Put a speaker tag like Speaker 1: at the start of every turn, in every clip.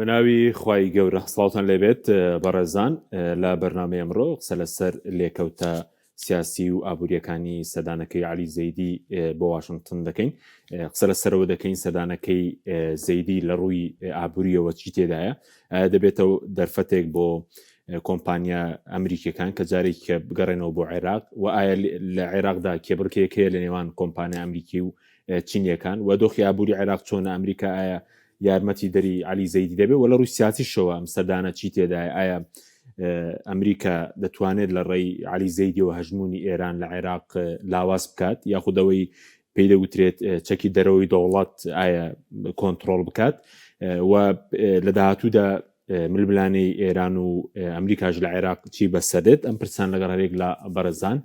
Speaker 1: مناوی خوای گەورە سڵاوتان لێبێت بەڕێزان لە بەرنامەی ئەمڕۆ قسە لەسەر لێکەوتە سیاسی و ئابوووریەکانی سەدانەکەی عەلی زەیدی بۆ واشنگتن دەکەین. قسە لەسەرەوە دەکەین سەدانەکەی زەیدی لە ڕووی ئابووریەوە چی تێدایە، دەبێتەوە دەرفەتێک بۆ کۆمپانیا ئەمریکیەکان کە جارێکی بگەڕێنەوە بۆ عێراق و ئایا لە عێراقدا کێبڕکێک هەیە لە نێوان کۆمپانیا ئەمریکی و چینیەکان و دۆخی ئابووری عێراق چۆنە، ئەمریکا ئایا یارمەتی دەری عەلی زەیدی دەبێت و لە ڕووی سیاسیشەوە ئەم سەردانە چی تێدایە، ئایا ئەمریکا دەتوانێت لە ڕێی عەلی زەیدی و هەژمونی ئێران لە عێراق لاواز بکات یاخودەوەی پێی دەوترێت چەکی دەرەوەی دەوڵەت ئایا کۆنتڕۆڵ بکات و لە داهاتوودا ململانەی ئێران و ئەمریکاش لە عێراق چی بەسەدێت. ئەم پرسان لەگەڵ هەرێک لە بەرەزان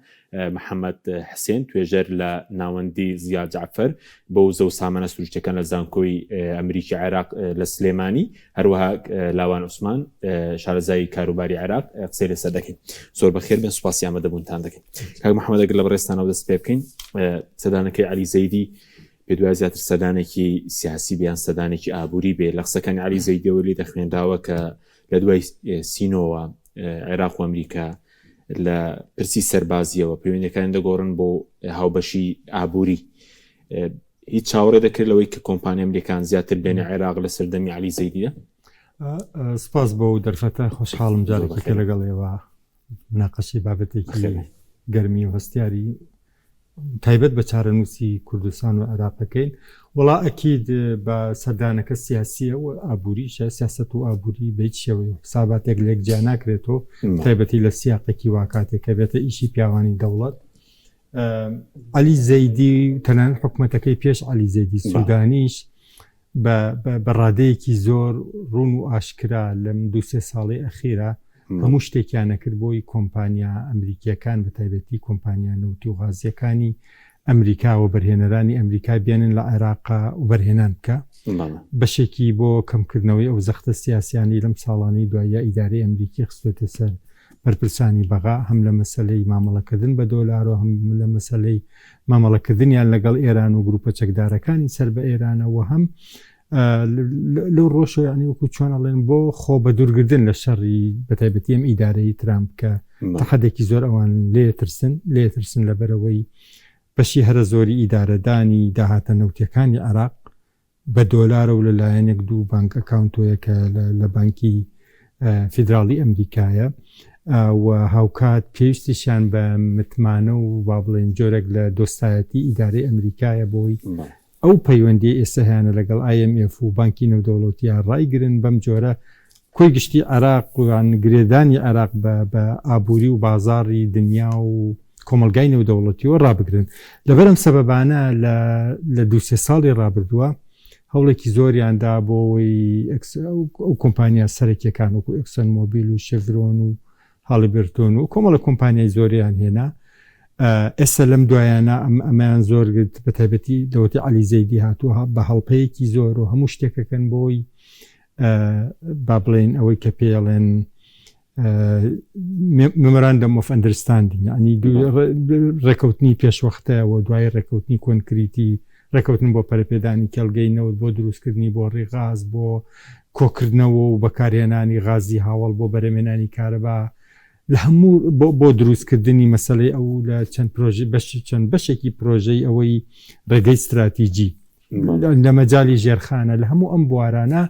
Speaker 1: محەممەد حسێن توێژەر لە ناوەندی زیاد جعفەر بە وزە و سامانە سروشتەکان لە زانکۆی ئەمریکی عێراق لە سلێمانی، هەروەها لاوان عوسمان شارەزای کاروباری عێراق قسەی لەسەر دەکەین. زۆر بەخێر بن، سوپاسی ئامادەبوونتان دەکەین. کاک محەممەد ئەگەر لە بەڕێستانەوە دەست پێ بکەین، سەدانەکەی عەلی زەیدی پێ دوای زیاتر سەدانێکی سیاسی بیان سەدانێکی ئابووری بێ. لە قسەکانی عەلی زەیدیەوە لێ دەخوێنداوە کە لە دوای سینۆوە عێراق و ئەمریکا لە پرسی سەربازیەوە پەیوەندیەکان دەگۆڕن بۆ هاوبەشی ئابووری. هیچ چاوەڕێ دەکرێت لەوەی کە کۆمپانیا ئەمریکان زیاتر بێنە عێراق لە سەردەمی عەلی زەیدیە؟
Speaker 2: سپاس بۆ دەرفەتە، خۆشحاڵم جارێکەکە لەگەڵێەوە مناقەشی بابەتێکی گەرمی و هەستیاری تایبەت بە چارەنووسی کوردستان و عێراقەکەین. وڵا ئەکید بە سەردانەکە سیاسیە و ئابووریشە، سیاست و ئابووری بێت شێوەی حساباتێک لێک جیا ناکرێتەوە، تایبەتی لە سیاقێکی واکاتێکە بێتە ئیشی پیاوانی دەوڵەت. عەلی زەیدی تەنانەت حکومەتەکەی پێش عەلی زەیدی سوودانیش بە ڕادەیەکی زۆر ڕوون و ئاشکرا لەم 2-3 ساڵی ئەخیرە هەموو شتێکیانە کرد بۆی کۆمپانیا ئەمریکیەکان بە تایبەتی کۆمپانیا نەوتی و غازیەکانی ئەمریکا و بەرهێنەرانی ئەمریکا بێنن لە عێراقا و بەرهێنان بکە بەشێکی بۆ کەمکردنەوەی ئەو زەختە سیاسیانی لەم ساڵانی دوایە ئیدارەی ئەمریکی خستوێتە سەر بەرپرسانی بەغا، هەم لە مەسەلەی مامەڵەکردن بە دۆلار و هەم لە مەسەلەی مامەڵەکردنیان لەگەڵ ئێران و گروپە چەکدارەکانی سەر بە ئێرانەوە هەم لەو ڕۆژە ینی وەکو چۆن ئەڵێن بۆ خۆ بە دوورگردن لە شەڕی بەتایبەتی ئەم ئیدارەی ترامپ کە تەحەدێکی زۆر ئەوان لێترسن لەبەرەوەی بەشی هەرە زۆری ئیدارەدانی داهاتە نەوتیەکانی عێراق بە دۆلارە و لەلایەنێک 2 بانک ئەکاونتۆیەکە لە بانکی فیدراڵی ئەمریکایە و هاوکات پێویستیشان بە متمانە و با بڵێن جۆرێک لە دۆستایەتی ئیدارەی ئەمریکایە بۆی ئەو پەیوەندی ئێستا هیانە لەگەڵ IMF و بانکی نێودەوڵەتیان ڕایگرن بەم جۆرە کۆی گشتی عێراق و گرێدانی عێراق بە ئابووری و بازاڕی دنیا و کۆمەلگای نێودەوڵەتیەوە ڕابگرن. لەبەرم سەبەبانە لە 2-3 ساڵی ڕابردووە هەوڵێکی زۆریاندا بۆەوەی ئەو کۆمپانیا سەرەکیەکان وەکو ئەکسن مۆبیل و شێڤرۆن و هاڵیبرتۆن و کۆمەڵە کۆمپانیای زۆریان هێنا. ئێستا لەم دوایانە ئەمایان زۆر بە تایبەتی دەوتی عەلی زەیدی هاتووە بە هەڵپەیەکی زۆر و هەموو شتێکەکەن بۆی با بڵێن ئەوەی کە پێڵێن ممۆراندەم ئۆف ئەندەرستاندینگ، ینی ڕێکەوتنی پێشوەختەوە دوای ڕێکەوتنی کۆنکریتی ڕێکەوتن بۆ پەرەپێدانی کێڵگەینەوە بۆ دروستکردنی بۆ ڕێغاز بۆ کۆکردنەوە و بەکارهێنانی غازی هاوڵ بۆ بەرەمێنانی کارەبا لە هەموو بۆ دروستکردنی مەسەلەی ئەو لە چەند بەشێکی پرۆژەی ئەوەی ڕێگەی استراتیجی لە مەجای ژێرخانە لە هەموو ئەم بوارانە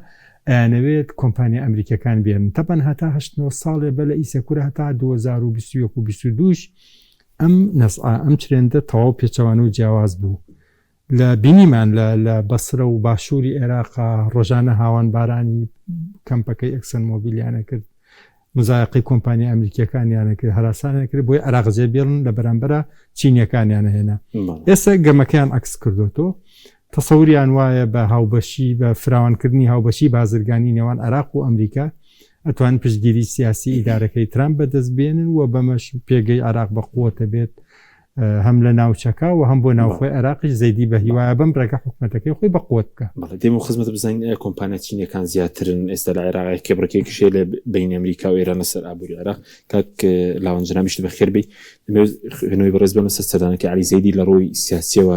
Speaker 2: ئەیانەوێت کۆمپانیا ئەمریکەکان بێن. تەبەن هەتا 8 ساڵێ بە لە ئیسەکوورە هەتا 2021-22 ئەم چرێندە تەواو پێچەوانە و جیاواز بوو. لە بینیمان لە بەسرە و باشووری عێراقا ڕۆژانە هاوان بارانی کەمپەکەی ئەکسن مۆبیلیانە کرد، مزایقی کۆمپانیا ئەمریکیەکانیانە کرد، هەراسانە کرد بۆی عێراق جێبێڵن لە بەرامبەرە چینیەکانیانە هێنا. ئێستا گەمەکەیان عەکس کردوتەوە، تەسەووریان وایە بە هاوبەشی بە فراوانکردنی هاوبەشی بازرگانی نێوان عێراق و ئەمریکا ئەتوان پشتگیری سیاسی ئیدارەکەی ترامپ بەدەست بێنن و بەمەش پێگەی عێراق بەقووەتە بێت هەم لە ناوچەکە و هەم بۆ ناوخۆی عێراقیش زەیدی بە هیوایە بەم ڕێگە حکومەتەکەی خۆی بەقووەت بکە.
Speaker 1: دێم و خزمەت بزانین کۆمپانیا چینیەکان زیاترن ئێستا لە عێراق کێبڕکێکیشێ لە بین ئەمریکا و ئێران لەسەر ئابووری عێراق. کاک لاوەنجنامیشت بەخێر بێ هێنەوەی بەڕێز بەمە سەردانەکەی عەلی زەیدی لە ڕۆی سیاسیەوە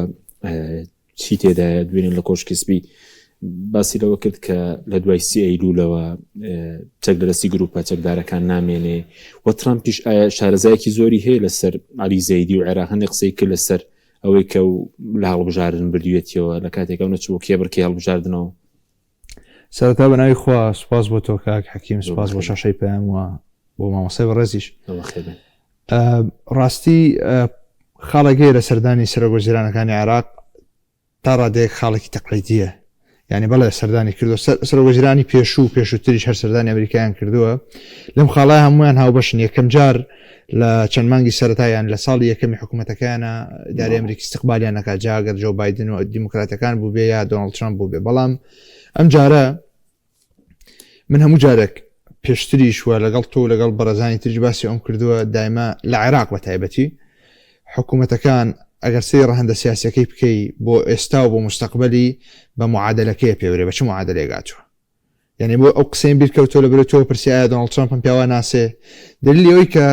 Speaker 1: چی تێدایە دوێنێ لە کۆشکسبی باسی لەوە کرد کە لە دوای سی ئەیلولەوە چەک لەدەستی گروپە چەکدارەکان نامێنێ و ترامپیش ئایا شارەزایەکی زۆری هەیە لەسەر عەلی زەیدی و عێراق هەندێک قسەی کرد لەسەر ئەوەی کە لە هەڵبژاردن بردوێتیەوە لە کاتێکەوە نەچوو کێبڕکێ هەڵبژاردنەوە.
Speaker 3: سەرەتا بەناوی خوا سوپاس بۆ تۆ کاک حەکیم، سوپاس بۆ شاشەی پێیان وە بۆ مامۆسای بەڕێزیش. ڕاستی خاڵەگەی لە سەردانی سەرۆکوەزیرانەکانی عێراق تا ڕادەیەک خاڵێکی تەقلیدیە، یعنی بەڵێ سەردانی کردو سەرۆکوەزیرانی پێشووتریش هەر سەردانی ئەمریکایان کردووە. لەم خاڵای هەمویان هاوبەشن. یەکەم جار لە چەند مانگی سەرەتایان لە ساڵی یەکەمی حکوومەتەکانە ئیدارەی ئەمریکی استقبالیان نەکات، جاگەر جۆ بایدن و دیموکراتەکان بوو بێ یا دۆناڵد ترامپ بوو بێ. بەڵام ئەم جارە من هەموو جارێک پێشتریش وە لەگەڵ تۆ لەگەڵ بەڕێزانی تریش باسی ئەوم کردووە، دایما لە عێراق بە تایبەتی حکوومەتەکان ئەگەر سەیری ڕەهەندە سیاسەکەی بکەی بۆ ئێستا و بۆ مستەقبەلی بە معادلەکەی پێورێ بە چ معادلێگاتوە. یعنی بۆ ئەو قسەین بیرکەوتۆ لە برێتەوە پرسیایە دۆناڵد ترامپ پیاوە ناسێ، دلیلی ئەوەی کە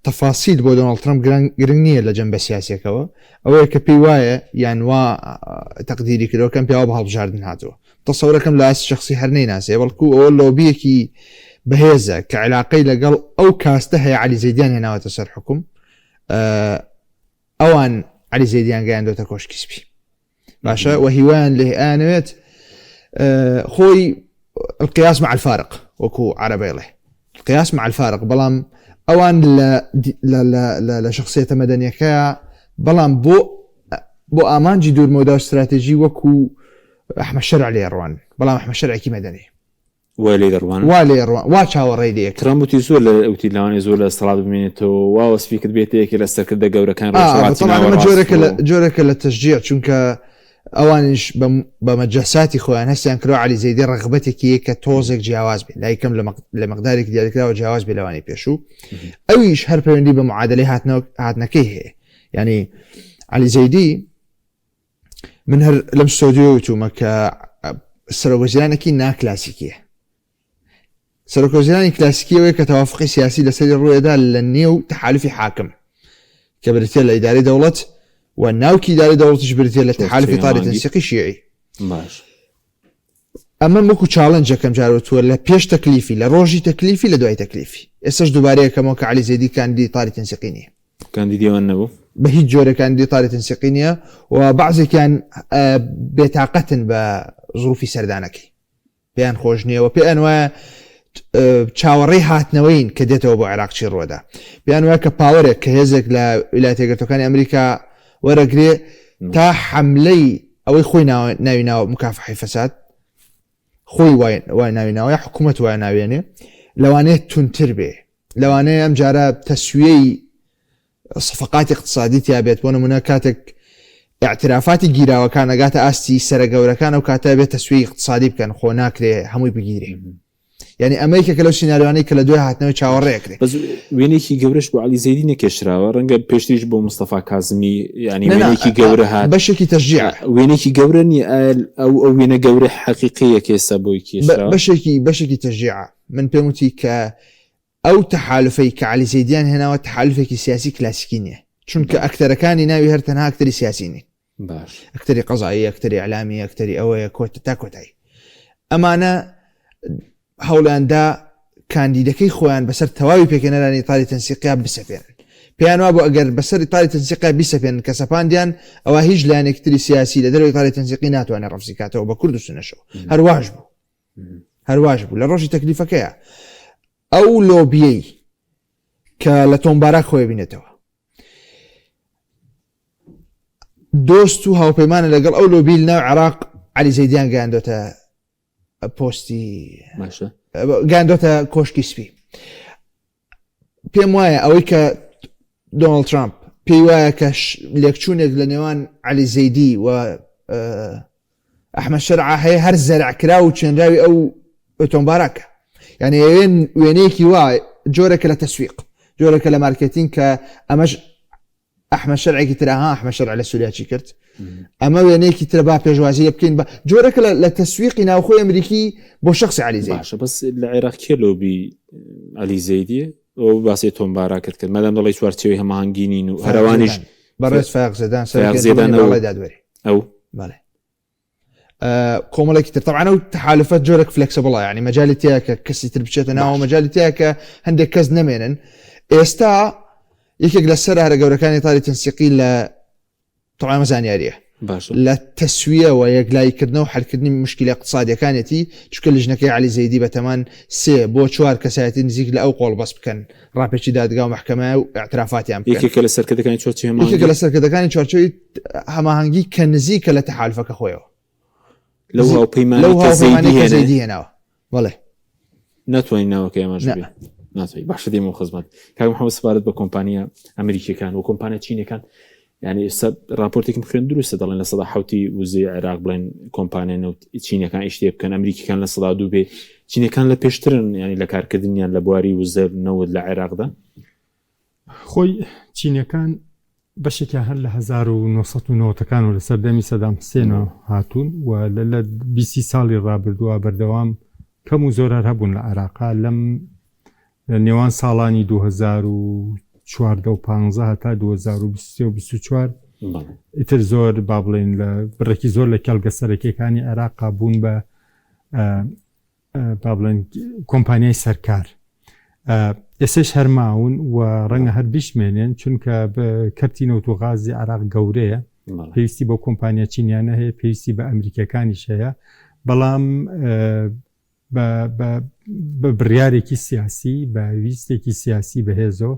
Speaker 3: تەفاسیل بۆ دۆناڵد ترامپ گرنگ نییە لە جەنبە سیاسیەکەوە، ئەوەیە کە پێی وایە یان وا تەقدیری کردەوە کەم پیاوە بە هەڵبژاردن هاتووە. تەسەورەکەم لە ئاسی شخصی هەر نەیناسێ، بەڵکو ئەوە لۆبیەکی بەهێزە کە علاقەی لەگەڵ ئەو کاستە هەیە عەلی زەیدیان هێناوەتە سەر حکوم، ئەوان عەلی زەیدیان گەیاندۆتە کۆشکی سپی باشە و هیوایان لێ ئەیانەوێت خۆی القياس مع الفارق وەکو عەرەبەیڵێ القياس مع الفارق. بەڵام ئەوان لە شخصیەتە مەدەنیەکەیە، بەڵام بۆ ئامانجی دوورمەوەدا و استراتێژی وەکو ئەحمەد شەرع لێ ڕوان، بەڵام ئەحمەد شەرعێکی مەدەنی
Speaker 1: والێ دەڕوان
Speaker 3: وا چاوەڕێی لێ
Speaker 1: ترامپی زۆر لە ئەوتی لاوانی زۆر لە سەڵات بمێنێتەوە واوەسپی کرد بێتەیەکی لە سەرکردە گەورەکان
Speaker 3: جۆرەکە لە تەشجیع، چونکە ئەوانش بە مەجەساتی خۆیان هەستیان کردەوە عەلی زەیدی ڕغبەتێکی کە تۆزێک جیاواز بێت، لایکەم لە مەقدارێکی دیاریکراوە جیاواز بێ لەوانی پێشوو. ئەویش هەر پەیوەندی بە معادلەی هاتنەکەی هەیە. یعنی عەلی زەیدی من هەر لەم ستۆدیۆ وتومە کە سەرۆکوەزیرانێکی ناکلاسیکیە. سەرۆکوەزیرانی کلاسیکیەوەی کە تەوافقی سیاسی لەسەری ڕوویدا لە نێو تەحالفی حاکم کە بریتێ لە ئیدارەی دەوڵەت و ناوکی ئیدارەی دەوڵەتیش بریتێ لە تەحالفی تاریخی تەنسیقی شیعی. ئەمە وەکو چاڵەنج یەکەم جاروتووە لە پێش تەکلیفی، لە ڕۆژی تەکلیفی، لە دوای تەکلیفی. ئێستاش دووبارەیەکەمەوە کە عەلی زەیدی کاندیدی تاری تەنسیقی نییە،
Speaker 1: کاندیدیەوە نەبوو
Speaker 3: بە هیچ جۆرە کاندیدی تاری تەنسیقی نییە و بەعضێکیان بێتاقەتن بە ظروفی سەردانەکەی، پێیان خۆش نییە و پێیان وایە چاوەڕێی هاتنەوەین کە دێتەوە بۆ عێراق چی ڕۆدا. پێیان وایە کە پاوەرێک کە هێزێک لە ویلایەتە یەکگرتووەکانی ئەمریکا وەرەگرێ تا حەملەی ئەوەی خۆی ناوی ناوە مکافحەی فەساد، خۆی وای ناوی ناوە حکوومەت وای ناوێنێ، لەوانەیە تونتر بێ، لەوانەیە ئەم جارە تەسویەی صفقاتی اقتصادی تیا بێت. بۆ نمونە کاتێک اعترافاتی گیراوەکان ئەگاتە ئاستی سەرە گەورەکان و کاتە بێت تەسویەی اقتصادی بکەن، خۆ ناکرێ هەمووی بگیرێ. یعنی ئەمریکا لەو سیناریوانەی کە لە دوای هاتنەوەی چاوەڕێکرێ.
Speaker 1: بەس وێنێکی گەورەش بۆ عەلی زەیدی نەکێشراوە، ڕەنگە پێشتریش بۆ مستەفا کازمی، ینی وێنێکی گەورە هات،
Speaker 3: بەشێکی تەشجیع،
Speaker 1: وێنێکی گەورە نی ئەو وێنە گەورە حەقیقیە کێستا بۆی کێشراوە،
Speaker 3: بەشێکی تەشجیع. من پێم وتی کە ئەو تەحالفەی کە عەلی زەیدیان هێناوە تەحالفێکی سیاسی کلاسیکی نییە، چونکە ئەکتەرەکانی ناوی هەر تەنها ئەکتەری سیاسی نین،
Speaker 1: باش
Speaker 3: ئەکتەری قەزایی، ئەکتەری ئەعلامی، ئەکتەری ئەوەیە کۆتە تا کۆتایی. ئەمانە هەوڵیاندا کاندیدەکەی خۆیان بەسەر تەواوی پێکەنەرانی تاری تەنسیقیا بسەپێنن. پێیان وا بۆ ئەگەر بەسەری تاری تەنسیقیا بیسەپێنن کە سەپاندیان ئەوە هیچ لایەنێکتری سیاسی لە دەروی تاری تەنسیقی ناتوانێت ڕەفزی کاتەوە بە کورد و سونەشەوە. هەرواش بوو لە ڕۆژی تەکلیفەکەیە ئەو لۆبیەی کە لە تۆمبارە خۆی بینێتەوە دۆست و هاوپەیمانە لەگەڵ ئەو لۆبی ناو عێراق عەلی زەیدیان گەیاندۆتە پۆستی گەیاندۆتە کۆشکی سپی. پێم وایە ئەوەی کە دۆناڵد ترامپ پێی وایە کە لێکچوونێک لە نێوان عەلی زەیدی و ئەحمەد شەرع هەیە هەر زەرعکرا و چێنراوی ئەو ئۆتۆمبارەکە. یعنی وێنەیەکی وای جۆرەکە لە تەسویق، جۆرەکە لە مارکتینگ کە ئەمەش ئەحمەد شەرعێکی ترها ئەحمەد شەرع لە سووریا کرد، ئەمە وێنەیەکی ترە با پێشوازی بکەین بە جۆرەکە لە تەسویقی ناوخۆی ئەمریکی بۆ شخصی عەلی زەیدی.
Speaker 1: باشە بەس لە عێراق کێ لۆبی عەلی زەیدیە ئەو باسی تۆمبارەکەت کرد، مەدام دەڵی چوارچێوەی هەماهەنگینین و هەروانیش
Speaker 3: بەڕێز فایق زەدان
Speaker 1: ئەو
Speaker 3: بەڵێ.
Speaker 1: ئەو
Speaker 3: بەڵێ کۆمەڵێکی تر طبعا ئەو تحالفەت جۆرێک فلکسبڵە یعنی مەجای تیا کە کەسی تر بچێتە ناو مەجای تیا کە هەندێک کەس نەمێنن ئێستا یەکێک لە سەر هەرە گەورەکانی تاری تەنسیقی لە طبعا مەزانیاریە لە تەسویە و یەکلایکردنەوە و حلکردنی مشکلی اقتصادیەکانێتی چکە لژنەکەی علی زەیدی بەتەمان 3 بۆ 4 کەسایەتی نزیک لە ئەو قۆڵ بەس بکەن ڕاپێکی دادگا و محکەمە و اعترافاتیان
Speaker 1: یەکێکە لە سەرکردەکانی
Speaker 3: چوارچێوەی هەماهەنگی کە نزیکە لە تەحالفەکە خۆیەوە
Speaker 1: لەو هاوپەیمانەی
Speaker 3: زەیدی هێناوە بەڵێ
Speaker 1: ناتوانین ناوەکە ئەمەش بێ ناتوانین باشە دێمەوە خزمەت کاک محەممەد سپارەت بە کۆمپانیا ئەمریکیەکان و کۆمپانیا چینەکان یعنی راپۆرتێکم خوێن دروستە دەڵێن لە سەدا حوتی وزەی عێراق بڵێن کۆمپانیان و چینەکان ئیشتێ بکەن ئەمریکیەکان لە سەدا 2 بێ چینەکان لە پێشترن ینی لە کارکردنیان لە بواری وزە نەوت لە عێراقدا
Speaker 2: خۆی چینەکان بەشێکیان هەر لە 1990ەکان و لە سەردەمی سەدام حوسێنەوە هاتوون و لە 20 ساڵی ڕابردووە بەردەوام کەم و زۆر هەبوون لە عێراقا لەم نێوان ساڵانی 2014 و 15 تا 2024 ئیتر زۆر با بڵێن لە بڕێکی زۆر لە کەڵگە سەرەکیەکانی عێراقا بوون بە با بڵێن کۆمپانیای سەرکار ئێسش هەرماون و ڕەنگە هەر بیشمێنێن چونکە کەرتی نەوت و غازی عێراق گەورەیە پێویستی بۆ کۆمپانیا چینیانە هەیە پێویستی بە ئەمریکیەکانیش هەیە بەڵام بە بڕیارێکی سیاسی بە ویستێکی سیاسی بەهێزۆ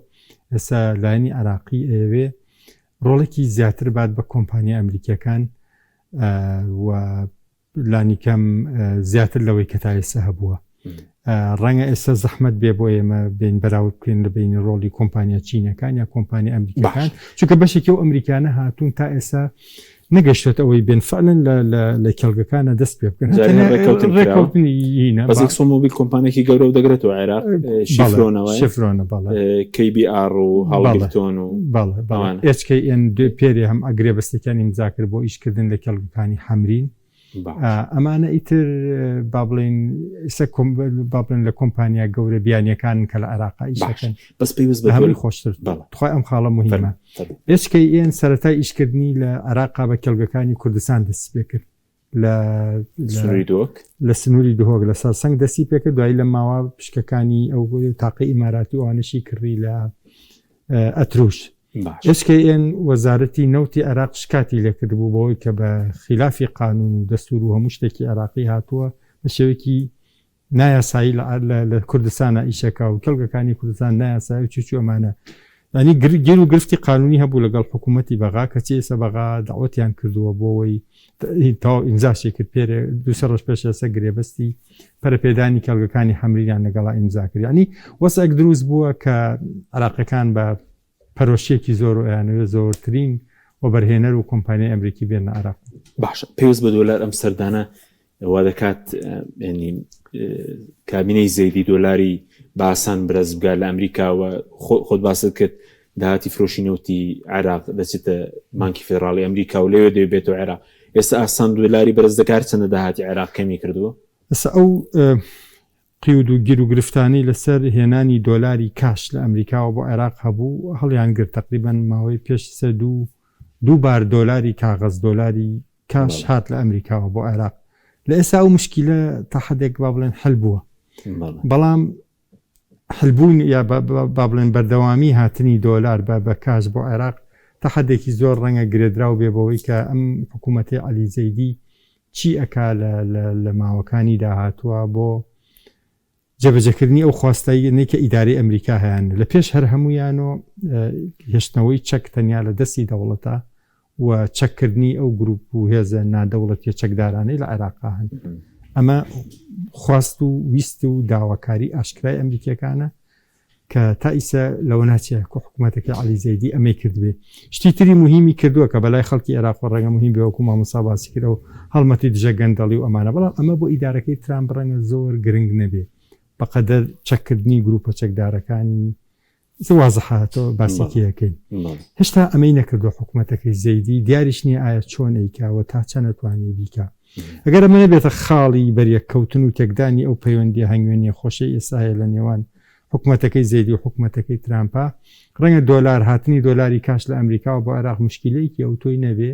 Speaker 2: ئێستا لایەنی عێراقی ئێوێ ڕۆڵێکی زیاتر بات بە کۆمپانیا ئەمریکیەکان و لانیکەم زیاتر لەوەی کە تا ئێستا هەبووە ڕەنگە ئێستا زەحمەت بێ بۆ ئێمە بین بەراورد بکەین لە بینی ڕۆڵی کۆمپانیا چینەکان یا کۆمپانیا ئەمریکیەکان چونکە بەشێکی و ئەمریکانە هاتوون تا ئێستا نەگەشتێت ئەوەی بێن فعلن لە کێڵگەکانە دەست پێ بکەن
Speaker 1: سۆمۆبیل کۆمپانێکی گەورە و دەگرێتەوە عێراق
Speaker 2: شفرۆنە
Speaker 1: KBR و هەڵگرتۆن و
Speaker 2: HKN پێری هەم ئەگرێ بەستەکانی امزاکرد بۆ ئیشکردن لە کێڵگەکانی حەمرین ئەمانە ئیتر با بڵێن لە کۆمپانیا گەورە بیانیەکان کە لە عێراقا ئیشەکەن
Speaker 1: بەس پێویست بە
Speaker 2: هەمووی خۆشتر خۆی ئەم خاڵە مهمە HKN سەرەتای ئیشکردنی لە عێراقا بە کێڵگەکانی کوردستان دەستی پێ کرد لە سنووری دهۆک لە سەرسەنگ دەستی پێکرد دوای لە ماوە پشکەکانی ئەو تاقی ئیماراتی وانشی کردی لە ئەتروش HKN وەزارەتی نەوتی عێراق شکاتی لێکرد بوو بۆی کە بە خلافی قانون و دەستور و هەموو شتێکی عێراقی هاتووە بە شێوەیەکی نایاسایی لە کوردستانە ئیشەکە و کەڵگەکانی کوردستان نایاسایی و چوچو ئەمانە ینی گیر و گرفتی قانونی هەبوو لەگەڵ حکوومەتی بەغا کە چی ئێستا بەغا داوەتیان کردووە بۆەوەی تاو ئیمزاشی کرد پێرێ 2 ڕۆژ پێش ئێستا گرێبەستی پەرەپێدانی کەڵگەکانی حەمریان لەگەڵا ئیمزا کرد ینی وەسەک دروست بووە کە عێراقیەکان بە پەرۆشیەکی زۆر و یانوێ زۆرترین و بەرهێنەر و کۆمپانیای ئەمریکی بێنە عێراق
Speaker 1: باشە پێویست بە دۆلار ئەم سەردانە وا دەکات ینی کابینەی زەیدی دۆلاری باسان برەز بگات لە ئەمریکاوە خۆت باست کرد داهاتی فرۆشینەوتی عێراق دەچێتە بانکی فێدراڵی ئەمریکا و لەوێ دەبێتەوە عێراق ئێستا ئاسان دۆلاری بەرز دەکات چەندە داهاتی عێراق کەمی کردووە
Speaker 2: ئەستا ئەو قیود و گیر و گرفتانی لەسەر هێنانی دۆلاری کاش لە ئەمریکاوە بۆ عێراق هەبوو هەڵیان گرت تقریبان ماوەی پێش دوو بار دۆلاری کاغەز دۆلاری کاش هات لە ئەمریکاوە بۆ عێراق لە ئێستا ئەو مشکیلە تا حدێک با بڵێن حل بووە بەڵام حلبوون یا با بڵێن بەردەوامی هاتنی دۆلار بە کاش بۆ عێراق تا حدێکی زۆر ڕەنگە گرێدراو بێ بەوەی کە ئەم حکوومەتی عەلی زەیدی چی ئەکا لە ماوەکانی داهاتووە بۆ جێبەجێکردنی ئەو خواستایی کە ئیداری ئەمریکا هەیەن لە پێش هەر هەمویانەوە هێشتنەوەی چەک تەنیا لە دەستی دەوڵەتە و چەککردنی ئەو گروپ و هێزە نادەوڵەتی چەکدارانەی لە عێراقا هەن ئەمە خواست و ویست و داواکاری ئاشکرای ئەمریکیەکانە کە تا ئیسە لەوە ناچێت کە حکوومەتەکە عەلی زەیدی ئەمەی کردبێ شتی تری مهمی کردووە کە بەلای خەڵکی عێراق ڕەنگە مهم بێ وەکو مامۆستا باسی کرد و هەڵمەتی دژە گەندەڵی و ئەمانە بەڵام ئەمە بۆ ئیدارەکەی ترامپ ڕەنگە زۆر گرنگ نەبێ بەقەدەر چەککردنی گروپە چەکدارەکانی وازەحاتەوە باسیەکەین هێشتا ئەمەی نەکردو حکوومەتەکەی زەیدی دیاریش نییە ئایا چۆن ئەیکاوە تا چەند نەتوانێ بیکە ئەگەر ئەمە نەبێتە خاڵی بەریەککەوتن و تێکدانی ئەو پەیوەندی هەنگوێنی خۆشەی ئێستا لە نێوان حکوومەتەکەی زەیدی و حکوومەتەکەی ترامپا ڕەنگە دۆلار هاتنی دۆلاری کاش لە ئەمریکا و بۆ عێراق مشکلەیەکی ئەو تۆی نەبێ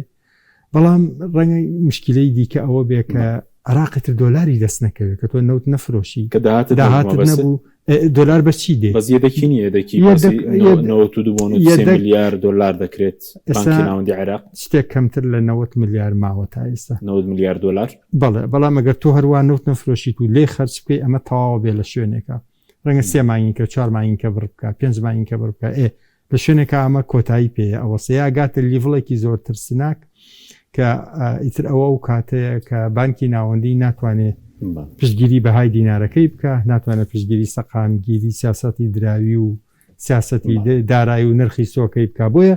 Speaker 2: بەڵام ڕەنگە مشکلەی دیکە ئەوە بێ کە عراقیتر دۆلاری دەست نەکەوێت کە تۆ نەوت نەفرۆشی
Speaker 1: کە داهاتت
Speaker 2: نەبوو دۆلار بەچی دێ
Speaker 1: بەزیەدەکی نیە دەکی 92 میلیارد دلار دەکرێت بانکی ناوەندی عێراق
Speaker 2: شتێک کەمتر لە 90 میلیارد ماوە تا ئێستا
Speaker 1: 90 میلیارد دلار
Speaker 2: بەڵێ بەڵام ئەگەر تۆ هەروە نەوت نەفرۆشیت و لێ خەرج بکەی ئەمە تەواو بێ لە شوێنێکە ڕەنگە 3 مانگیکە 4 مانگیکە بڕ بکە 5 مانگیکە بڕ بکە لە شوێنێکە ئەمە کۆتایی پێەیە ئەوە سەیاگاتە لیڤڵێکی زۆر ترسناک کە ئیتر ئەوە و کاتەیە کە بانکی ناوەندی ناتوانێت پشتگیری بەهای دینارەکەی بکە ناتوانێت پشتگیری سەقامگیری سیاسەتی دراوی و سیاسەتی دارایی و نرخی سۆکەی بکە بۆیە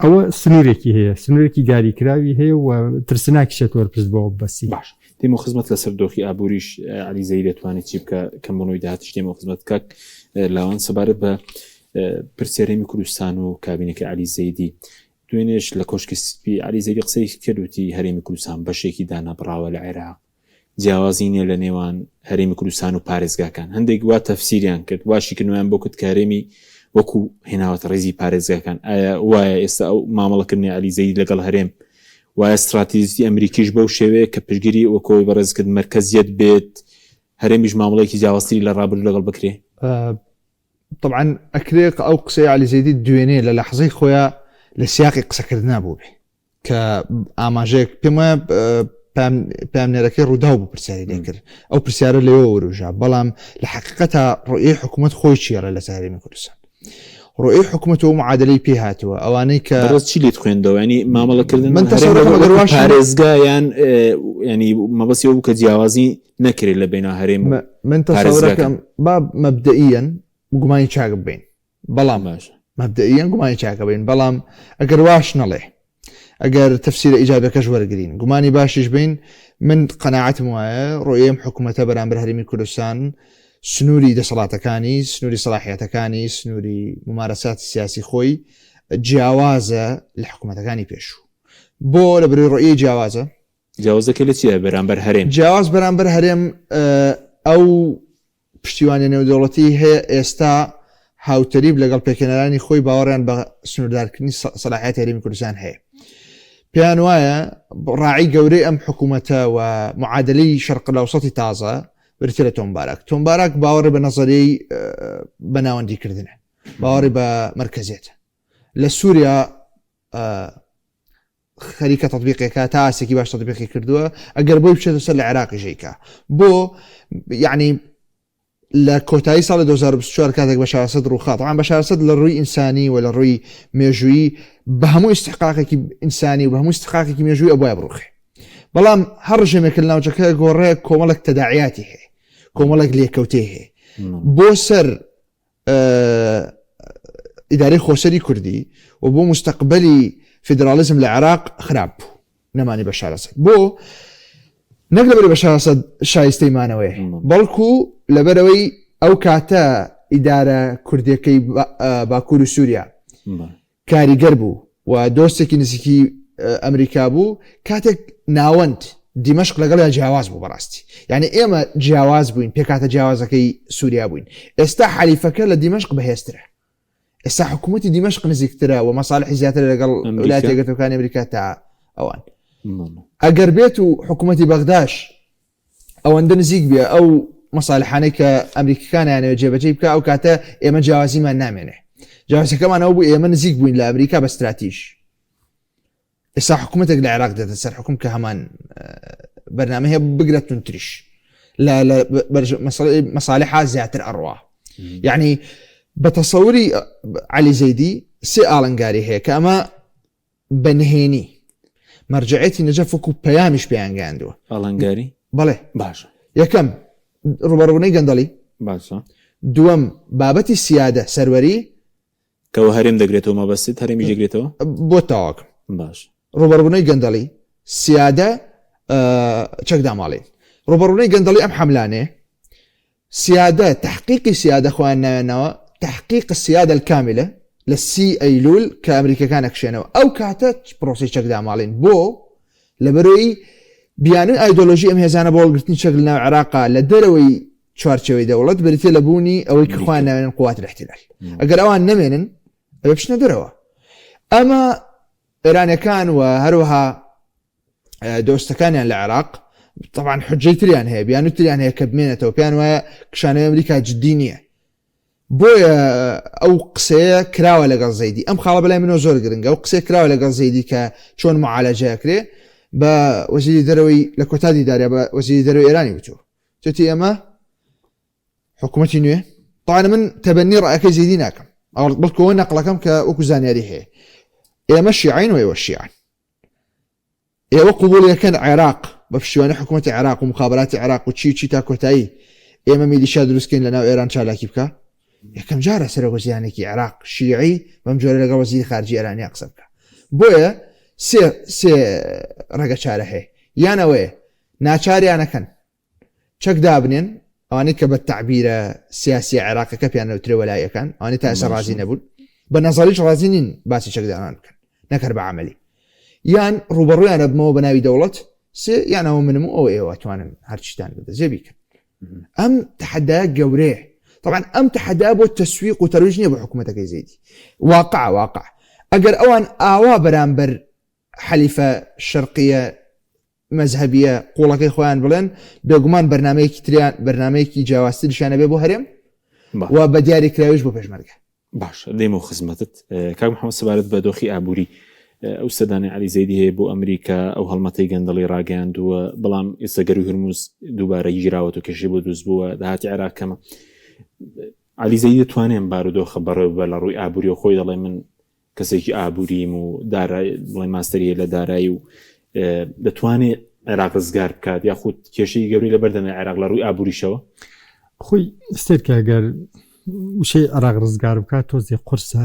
Speaker 2: ئەوە سنوورێکی هەیە سنوورێکی دیاریکراوی هەیە و ترسناکی شێت وەرپرس بەوە بەسی
Speaker 1: باش دێمە خزمەت لەسەر دۆخی ئابووریش علی زەید دەتوانێت چی بکە کەم بۆنەوەی داهاتش دێمە خزمەت کاک لاوان سەبارەت بە پرسیارەمی کوردستان و کابینەکەی علی زەیدی دوێنێش لە کۆشکی سپی علی زەیدی قسەی کردوتی هەرێمی کوردستان بەشێکی دانابراوە لە عێراق جیاوازی نیە لە نێوان هەرێمی کوردستان و پارێزگاکان هەندێک وا تەفسیریان کرد واشی کردنیان بۆ کرد کارێمی وەکو هێناوەتە ڕێزی پارێزگاکان ئایا وایە ئێستا ئەو مامەڵەکردنی علی زەید لەگەڵ هەرێم وایە استراتیژی ئەمریکیش بەو شێوەیە کە پشگیری وەکۆی بەڕێزکرد مرکزیت بێت هەرێمیش مامەڵێکی جیاوازی لە ڕابردوو لەگەڵ بکرێ
Speaker 3: طبعا ئەکرێ ئەو قسەی علی زەیدی دوێنێ لە لەحظەی خۆیان لە سیاقی قسەکردنا بوو بێ کە ئاماژەیەک پێمە پامنێرەکەی ڕوودا بوو پرسیاری لێ کرد ئەو پرسیارە لەوە وروژا بەڵام لە حقیقەتە ڕۆیی حکوومەت خۆی چیێڕە لە هەرێمی کوردستان ڕۆیی حکوومەت و معادلەی پێ هاتووە ئەوانەی کە
Speaker 1: بەڕێز چی لێت خوێندەوە ینی مامەڵەکردن
Speaker 3: من
Speaker 1: پارێزگایان ینی مەبەستی ئەو بوو کە جیاوازی نەکرێت لە بینە هەرێم
Speaker 3: من تەسەورەکەم با مەبدەئیەن گومانی چاک بین بەڵام باش مەبدەئیەن گومانی چاکە بین بەڵام ئەگەر واش نەڵێ ئەگەر تەفسیرە ئیجابەکەش وەرگرین گومانی باشیش بین من قەناعەتم وایە ڕۆیەم حکوومەتە بەرامبەر هەرێمی کوردستان سنووری دەسەڵاتەکانی سنووری سەلاحیەتەکانی سنووری ممارەساتی سیاسی خۆی جیاوازە لە حکوومەتەکانی پێشوو بۆ لە بەروی ڕۆیی
Speaker 1: جیاوازەکە لە چیە بەرامبەر هەرێم
Speaker 3: جیاواز بەرامبەر هەرێم ئەو پشتیوانی نێودەوڵەتی هەیە ئێستا هاوتەریب لەگەڵ پێکەنەرانی خۆی باوەڕیان بە سنووردارکردنی سەلاحیەتی هەرێمی کوردستان هەیە پێیان وایە ڕاعی گەورەی ئەم حکوومەتە و معادلەی شەرق الأوسەتی تازە برترە تۆمبارک باوەڕی بە نەزەریەی بەناوەندیکردنە باوەڕی بە مرکزیێتە لە سووریا خەریکە تطبیقێکە تا ئاسێکی باش تطبیقی کردووە ئەگەر بۆی بچێتە سەر لە عێراقی ژەیکە بۆ یعنی لە کۆتایی ساڵی 2024 کاتێک بەشار ئەسەد ڕووخات طبعاً بەشار ئەسەد لە ڕووی ئینسانی و لە ڕووی مێژووی بە هەموو استحقاقێکی ئینسانی و بە هەموو استحقاقێکی مێژووی ئەوە بڕوخێ بەڵام هەر ڕژێمێک لە ناوچەکە گۆڕەیە کۆمەڵێک تەداعیاتی هەیە کۆمەڵێک لێکەوتێ هەیە بۆ سەر ئیدارەی خۆسەری کوردی و بۆ مستەقبەلی فیدرالیزم لە عێراق خراپ بوو نەمانی بەشار ئەسەد بۆ نەک لەبەر بەشار ئەسەد شایستەیمانەوەی بەڵکو لەبەرەوەی ئەو کاتە ئیدارە کوردیەکەی باکوور و سووریا کاریگەر بوو و دۆستێکی نزیکی ئەمریکا بوو کاتێک ناوەند دیمەشق لەگەڵ جیاواز بوو بەڕاستی یعنی ئێمە جیاواز بووین پێکاتە جیاوازەکەی سووریا بووین ئێستا حەلیفەکە لە دیمەشق بەهێزترە ئێستا حکوومەتی دیمەشق نزیکترە و مەساڵحی زیاتر لەگەڵ ویلایەتە یەکگرتووەکانی ئەمریکا تا ئەوان ئەگەر بێت و حکوومەتی بەغداش ئەوەندە نزیک بێ ئەو مەساڵحانەی کە ئەمریکیەکانیانەوە جێبەجێ بکە ئەو کاتە ئێمە جیاوازیمان نامێنێ جیاوازەکەمانەوە بوو ئێمە نزیک بووین لە ئەمریکا بە استراتیژ ئێستا حکوومەتێک لە عێراق دێتە سەر حکوم کە هەمان بەرنامە هەیە بگرێت تونتریش لە مەساڵحا زیاتر ئەڕوا یعنی بە تەسەوری علی زەیدی سێ ئاڵنگاری هەیە کە ئەمە بەنهێنی مەرجعەتی نەجەف وەکو پەیامیش پێیان گەیاندووە
Speaker 1: ئاڵنگاری
Speaker 3: بەڵێ
Speaker 1: باشە
Speaker 3: یەکەم ڕوبەڕوونەی گەندەڵی
Speaker 1: باشە
Speaker 3: دووەم بابەتی سیادە سەروەری
Speaker 1: کەەوە هەرێم دەگرێتەوە مەبەست هەرێمی جێگرێتەوە
Speaker 3: بۆ تاواکم
Speaker 1: باش
Speaker 3: ڕوبەڕوونەی گەندەڵی سیادە چەکداماڵین ڕوبەڕوونەی گەندەڵی ئەم حەملانێ سیادە تحقیقی سیادە خۆیان ناوێنەوە تحقیق السیادە الكاملة لە 30 ئەیلول کە ئەمریکەکان ئەکشێنەوە ئەو کاتە پرۆسی چەکداماڵین بۆ لەبەرەوەی بیانووی ئایدۆلۆژی ئەم هێزانە بۆ هەڵگرتنی چەک لە ناو عێراقا لە دەرەوەی چوارچەوەی دەوڵەت بریتێ لە بوونی ئەوەی کە خۆیان ناوێنن قوات الاحتلال ئەگەر ئەوان نەمێنن ئەوە بچنە دەرەوە ئەمە ئێرانیەکان و هەروەها دۆستەکانیان لە عێراق طبعا حجەی تریان هەیە بیان و تریان هەیە کە بمێنێتەوە پێیان وایە کشانەی ئەمریکا جددی نییە بۆیە ئەو قسەیە کراوە لەگەڵ زەیدی ئەم خاڵە بەلای منەوە زۆر گرنگە ئەو قسەیە کراوە لەگەڵ زەیدی کە چۆن معالەجەیەکرێ بە وەزیری دەرەوەی لە کۆتادی داریا بە وەزیری دەرەوەی ئێرانی وتووە توێتی ئێمە حکوومەتی نوێ طبعا من تەبەنی ڕائەکەی زەیدی ناکەم بەڵکەوە نەقڵەکەم کە وەکو زانیاری هەیە ئێمە شیعین و ئێوە شیعن ئێوە قبوڵیەکەن عێراق بە پشتیوانی حکوومەتی عێراق و مخابراتی عێراق و چی تا کۆتایی ئێمە میلیشیا دروستکەین لەناو ئێران چالاکی بکە یەکەم جارە سەرۆکوەزیرانێکی عێراق شیعی بەم جۆرە لەگەڵ وەزیری خارجی ئێرانیا قسە بکە بۆیە سێ ڕێگە چارە هەیە یانەوەیە ناچاریانەکەن چەک دابنێن ئەوانەی کە بە تعبیرە سیاسی عێراقەکە پیان نەوترێ وەلایەکان ئەوانەی تا ئێستا ڕازی نەبوون بە نەزەریش ڕازی نین باسی چەکدانان بکەن نەکەر بە عەمەلی یان ڕوبەڕوویانە بمەوە بە ناوی دەوڵەت یانەوە منم و ئەو ئێوە توانن هەرچیتان بدەجێ بیکەن ئەم تەحەدایە گەورەیە طبعا ئەم تەحەدایە بۆ تەسویق و تەرویج نییە بۆ حکوومەتەکەی زەیدی واقع ئەگەر ئەوان ئاوا بەرامبەر حەلیفە شەرقیە مەذهبیە قوڵەکەی خۆیان بڵێن بێگومان بەرنامەیەکی جیاوازتریشانە بێ بۆ هەرێم و بە دیاریکراویش بۆ پێشمەرگە
Speaker 1: باش دێمە و خزمەتت کاک محەممەد سەبارەت بە دۆخی ئابووری ئەو سەدانی عەلی زەیدی هەیە بۆ ئەمریکا ئەو هەڵمەتەی گەندەڵی ڕاگەیاندووە بەڵام ئێستا گەروی هورموز دووبارە گیراوەوە و کێشەی بۆ دروست بووە داهاتی عێراقەمە عەلی زەیدی دەتوانێن بارودۆخە بەڕێوەبەر لە ڕووی ئابووری و خۆی دەڵێ من کەسێکی ئابووریم و بڵێ ماستەریە لە دارایی و دەتوانێت عێراق ڕزگار بکات یاخود کێشەی گەوری لە بەردەمە عێراق لە ڕووی ئابووریشەوە
Speaker 2: خۆی ستێت کەگەر وشەی عێراق ڕزگار بکات تۆزێ قورسە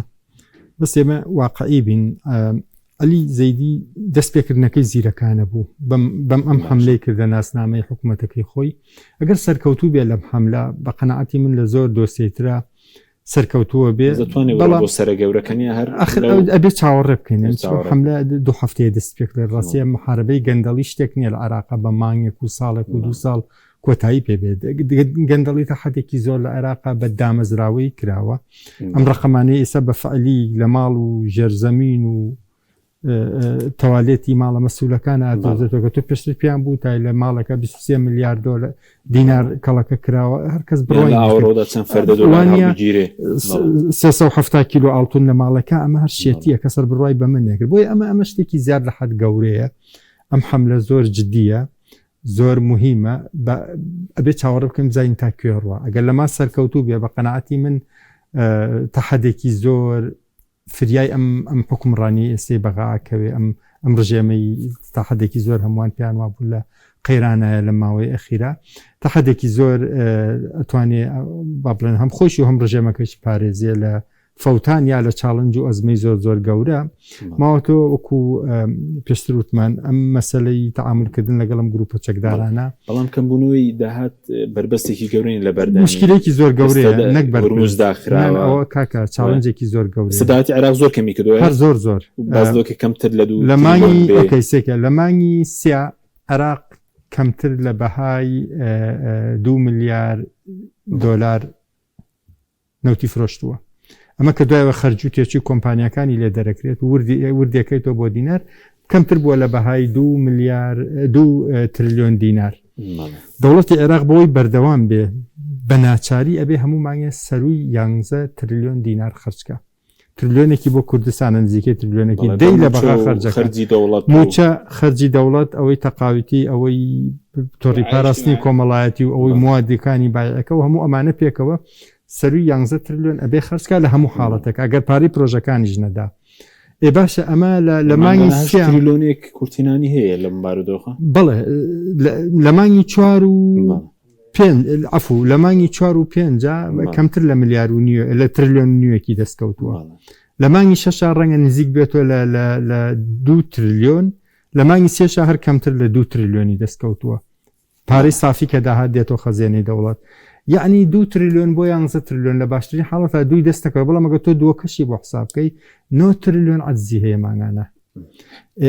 Speaker 2: بەس ئێمە واقعی بین عەلی زەیدی دەست پێکردنەکەی زیرەکانە بوو بەم ئەم حملەی کردە ناسنامەی حکوومەتەکەی خۆی ئەگەر سەرکەوتوو بێ لەم حملە بە قەنەعەتی من لە زۆر دۆسێترا سەرکەوتووە بێ
Speaker 1: بۆ سەرە گەورەکەنی هەر
Speaker 2: ئەبێ چاوەڕێ بکەین حملە دو هەفتەیە دەست پێ کرد ڕاستی محاربەی گەندەڵی شتێک نییە لە عێراقا بە مانگێک و ساڵێک و 2 ساڵ کۆتایی پێبێت گەندەڵی تا حدێکی زۆر لە عێراقا بە دامەزراوەی کراوە ئەم ڕقەمانەی ئێستا بە فعلی لە ماڵ و ژێرزەمین و تەوالێتی ماڵە مەسوولەکان ئادۆزێتەوە تۆ پێشتر پیان بوو تای لە ماڵەکە 23 میلیارد دۆلار دینار کەڵەکە کراوە هەرکەس
Speaker 1: بڕۆیەوە
Speaker 2: 370 کیلو ئاڵتون لە ماڵەکە ئەمە هەر شێتیە کەسەر بڕای بە من نەکرد بۆی ئەمە شتێکی زیاد لە حەد گەورەیە ئەم حملە زۆر جددیە زۆر مهمە ئەبێ چاوەڕە بکەم زین تا کوێڕوە ئەگەر لەما سەرکەوتوو بێ بە قەنەعەتی من تەحەدێکی زۆر فریای ئەم حکومڕانی ئێستەی بەغاکەوێ ئەم ڕژێمەی تا حدێکی زۆر هەمووان پیان وابوو لە قەیرانایە لە ماوەی ئەخیرا تا حدێکی زۆر ئەتوانێ با بڵێن هەم خۆشی و هەم ڕژێمەکەش پارێزیە لە فەوتان یا لە چاڵنج و ئەزمەی زۆر گەورە ماوەتۆ وەکو پێشتر وتمان ئەم مەسەلەی تەعاملکردن لەگەڵ ئەم گروپە چەکدارانە
Speaker 1: بەڵام کەمبوونەوەی داهات بربەستێکی گەورەی لە بەردەمی
Speaker 2: مشکلێکی زۆر گەورەیە نەک
Speaker 1: هورموز داخراوە
Speaker 2: کاکە چاڵنجێکی زۆر گەورە
Speaker 1: سەداتی عێراق زۆر کەمی کردووە
Speaker 2: هەر زۆر
Speaker 1: بازدۆکە کەمتر لە دوو
Speaker 2: لە مانگی ئۆکەیسێکە لە مانگی سیا عێراق کەمتر لە بەهای 2 میلیارد دۆلار نەوتی فرۆشتووە ئەمە کە دوایەوە خەرجی تێکی کۆمپانیەکانی لێ دەرەکرێت وردەکەیتەوە بۆ دینار کەمتر بووە لە بەهای 2 تریلیۆن دینار دەوڵەتی عێراق بۆی بەردەوام بێ بە ناچاری ئەبێ هەموو مانگە سەروی 11 تریلیۆن دینار خرجکە تریلیۆنێکی بۆ کوردستانە نزیکەی تریلیۆنێکی دەی لە بەغا خرجەکە موچە خەرجی دەوڵەت ئەوەی تەقاویتی ئەوەی تۆڕی پاراستنی کۆمەڵایەتی و ئەوەی موادەکانی بایەکە و هەموو ئەمانە پێکەوە سەروی 11 تریلیۆن ئەبێ خرجکە لە هەموو حاڵەتێک ئەگەر پارەی پرۆژەکانیش نەدا ئێ باشە ئەمە لە مانگی
Speaker 1: تریلیۆنێک کورتینانی هەیە لە بارودۆخە
Speaker 2: بڵێ لە مانگی 4 و 5 عفو لە مانگی 4 و 5 کەمتر لە ملیار و نیوە لە تریلیۆن نیوەکی دەستکەوتووە لە مانگی 6 ڕەنگە نزیک بێتەوە لە 2 تریلیۆن لە مانگی 3 هەر کەمتر لە 2 تریلیۆنی دەستکەوتووە پارەی سافی کە داهات دێتەوە خەزێنەی دەوڵەت یعنی 2 تریلیۆن بۆ 11 تریلیۆن لە باشترین حاڵەتە دوی دەستەکە بەڵام ئەگەر تۆ دووەکەشی بۆ حساب بکەی 9 تریلیۆن عەجزی هەیە ماگانە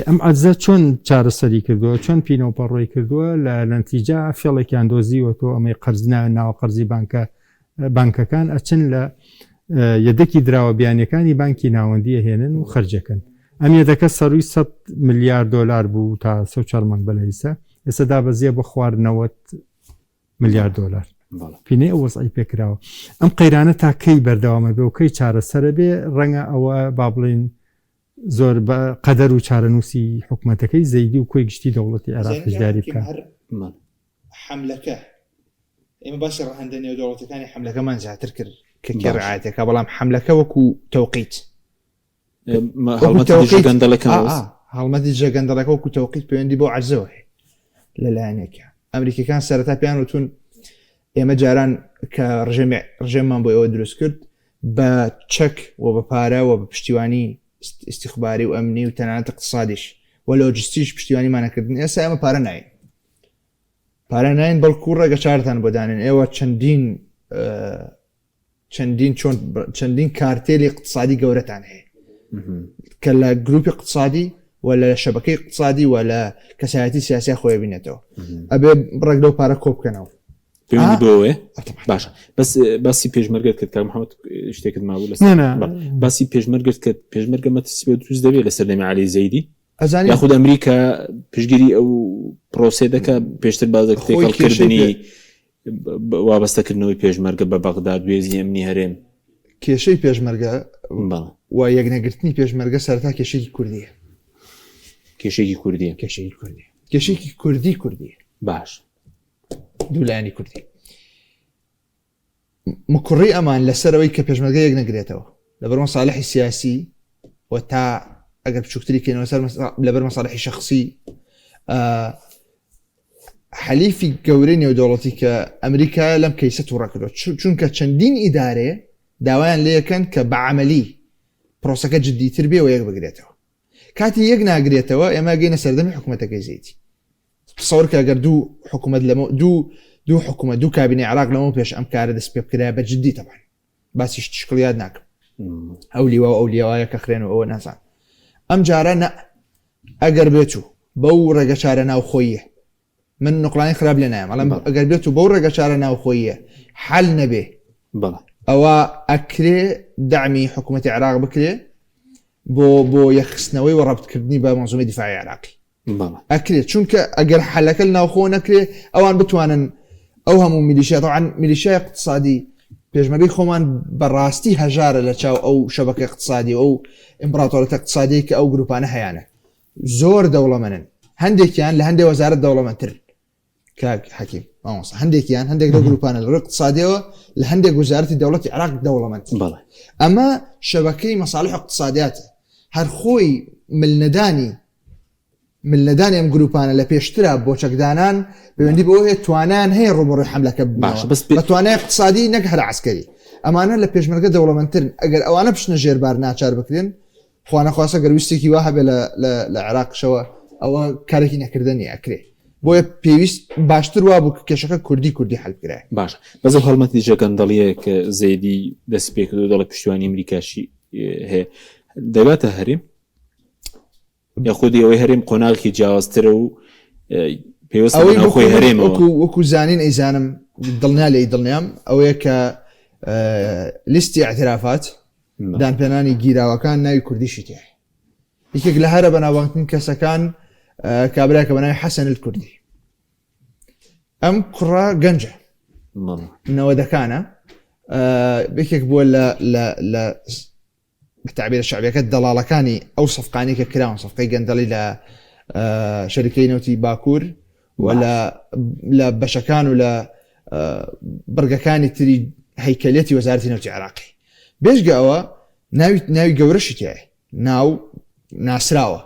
Speaker 2: ئەم عەجزە چۆن چارەسەری کردووە چۆن پینەوەپەڕۆی کردووە لە نەتیجە فێڵێکیان دۆزیوە تۆ ئەمەی قەرزنا ناوە قەرزی بانکەکان ئەچن لە یەدەکی دراوە بیانیەکانی بانکی ناوەندی هێنن و خەرجەکەن ئەمیەدەکە سەروی 100 ملیارد دلار بوو تا 4 مانگ بەلەیسە ئێستا دابەزیە بە خوار 90 ملیارد دلار پینەی ئەو وەزعی پێکراوە ئەم قەیرانە تا کەی بەردەوامە بێ و کەی چارەسەرە بێ ڕەنگە ئەوە با بڵێن زۆر بە قەدەر و چارەنووسی حکوومەتەکەی زەیدی و کۆی گشتی دەوڵەتی عێراقیشداری بکە
Speaker 3: حملەکە ئێمە باسی ڕەهەندە نێودەوڵەتەکانی حملەکەمان زیاتر کرد کە ڕعایەتەکە بەڵام حملەکە وەکو تەوقیت هەڵمەتی جێگەندەڵەکە وەکو تەوقیت پەیوەندی بۆ عەرزەوە لەلایەنێکە ئەمریکەکان سەرەتا پێیان وتون ئێمە جاران کە ڕژێممان بۆ ئەوە دروست کرد بە چەک و بە پارە و بە پشتیوانی استیخباری و ئەمنی و تەنانەت اقتصادیش و لۆجستیش پشتیوانیمانەکردن ئێستا ئێمە پارە ناین بەڵکو ڕێگە چارتان بۆ دانێن ئێوە چەندین کارتێلی اقتصادی گەورەتان هەیە کە لە گروپی اقتصادی و لە شەبکەی اقتصادی و لە کەسایەتی سیاسی خۆی بینێتەوە ئەبێ ڕێک لەو پارە کۆ بکەنەوە
Speaker 1: بۆێ باشە بەس باسی پێشمەرگت کرد کە محەممەد شتێکت مابوو لە باسی پێشمەرگت کرد پێشمەرگە مەترسی بە دروست دەبێت لە سەردەمی عەلی زەیدی یاخود ئەمریکا پشگیری ئەو پرۆسێ دەکە پێشتر بازێک تێکەڵکردنی وابەستەکردنەوەی پێشمەرگە بە بەغداد وێزی ئەمنی هەرێم
Speaker 3: کێشەی پێشمەرگە و یەکنەگرتنی پێشمەرگە سەرتا کێشێکی کوردیە کێشێکی کوردی باش دوولایانی کوردی مکڕی ئەمان لەسەرەوەی کە پێشمەرگە یەک نەگرێتەوە لەبەر مەساڵحی سیاسی و تا ئەگەر بچووکتری کێنەوە سەر لەبەر مەساڵحی شەخصی حەلیفی گەورەی نێودەوڵەتی کە ئەمریکا لەم کەیسە تووڕە کردوە چونکە چەندین ئیدارێ داوایان لێ یەکەن کە بەعەمەلی پرۆسەکە جددیتر بێ و یەک بگرێتەوە کاتی یەک ناگرێتەوە ئێمە گەینە سەردەمی حکوومەتەکەی زەیدی تصور کە ئەگەر دوو حکوومەت لەمە دوو حکوومەت دوو کابینەی عێراق لەمە پێش ئەم کارە دەست پێ بکرا بە جددی تەبان باسی شکڵیات ناکەم ئەو لیوا و ئەو لیوایە کە خوێن و ئەوە نازان ئەم جارە ئەگەر بێت و بەو ڕێگە چارە ناوخۆیە من نقلانی خراپ لێ نایم ئەڵێم ئەگەر بێت و بەو ڕێگە چارە ناوخۆیە حەل نەبێ ئەوە ئەکرێ دعمی حکوومەتی عێراق بکرێ بۆ یەخستنەوەی و ڕەبتکردنی بە مەنزومەی دیفاعی عێراقی ئەکرێت چونکە ئەگەر حەلەکە ناوخۆ نەکرێ ئەوان بتوانن ئەو هەموو میلیشیا طبعاً میلیشیای اقتصادی پێشمەرگەی خۆمان بەڕاستی هەژارە لە چاو ئەو شەبکە اقتصادی ئەو ئیمپراتۆریەتە اقتصادی کە ئەو گروپانە هەیەە زۆر دەوڵەمەنن هەندێکیان لە هەندێک وەزارەت دەوڵەمەندتر کاک حەکیم هەندێکیان هەندێک لە گروپانە لە اقتصادیەوە لە هەندێک وەزارەتی دەوڵەتی عێراق دەوڵەمەند ئەمە شەبکەی مەساڵح اقتصادیاتە هەر خۆی ملنەدانی ئەم گروپانە لە پێشترا بۆ چەکدانان پەیوەندی بۆ هەیە توانیان هەیە ڕۆبەڕۆی حملەکە بە توانای اقتصادی نەک هەر عسکەری ئەمانە لە پێشمەرگە دەوڵەمەندترن ئەگەر ئەوانە بشنە ژێربار ناچار بکرێن خوانەخواسە گەرویستێکی وا هەبێ لە عێراقشەوە ئەوە کارێکی نەکردنی ئەکرێ بۆیە پێویست باشتر وا بوو کێشەکە کوردی حل بکرێ
Speaker 1: باش بەزە هەڵمەتی جێگەندەڵیە کە زەیدی دەست پێ کردو دەڵە پشتیوانی ئەمریکاشی هەیە دەباتە هەرێم یاخودی ئەوەی هەرێم قۆناغێکی جیاوازترە و پێوەستە خۆی هەرێمەوە
Speaker 3: وەکو زانین ئەیزانم دڵنیا لێی دڵنیام ئەوەیە کە لیستی اعترافات دانپێنانی گیراوەکان ناوی کوردیشی تێ یەکێک لە هەرە بەناوبانگترین کەسەکان کابراکە بەناوی حەسەن الکوردی ئەم کوڕە گەنجە نەوەدەکانە یەکێک بووە لە بتعبیر شعبیەکە دەڵاڵەکانی ئەو سەفقانی کە کراون سەفقەی گەندەڵی لە شەریکەی نەوتی باکوور و لە بەشەکان و لە بەرگەکانی تری هەیکەلێتی وەزارەتی نەوتی عێراقی بێژگە ئەوە ناوی گەورەشی تایە ناو ناسراوە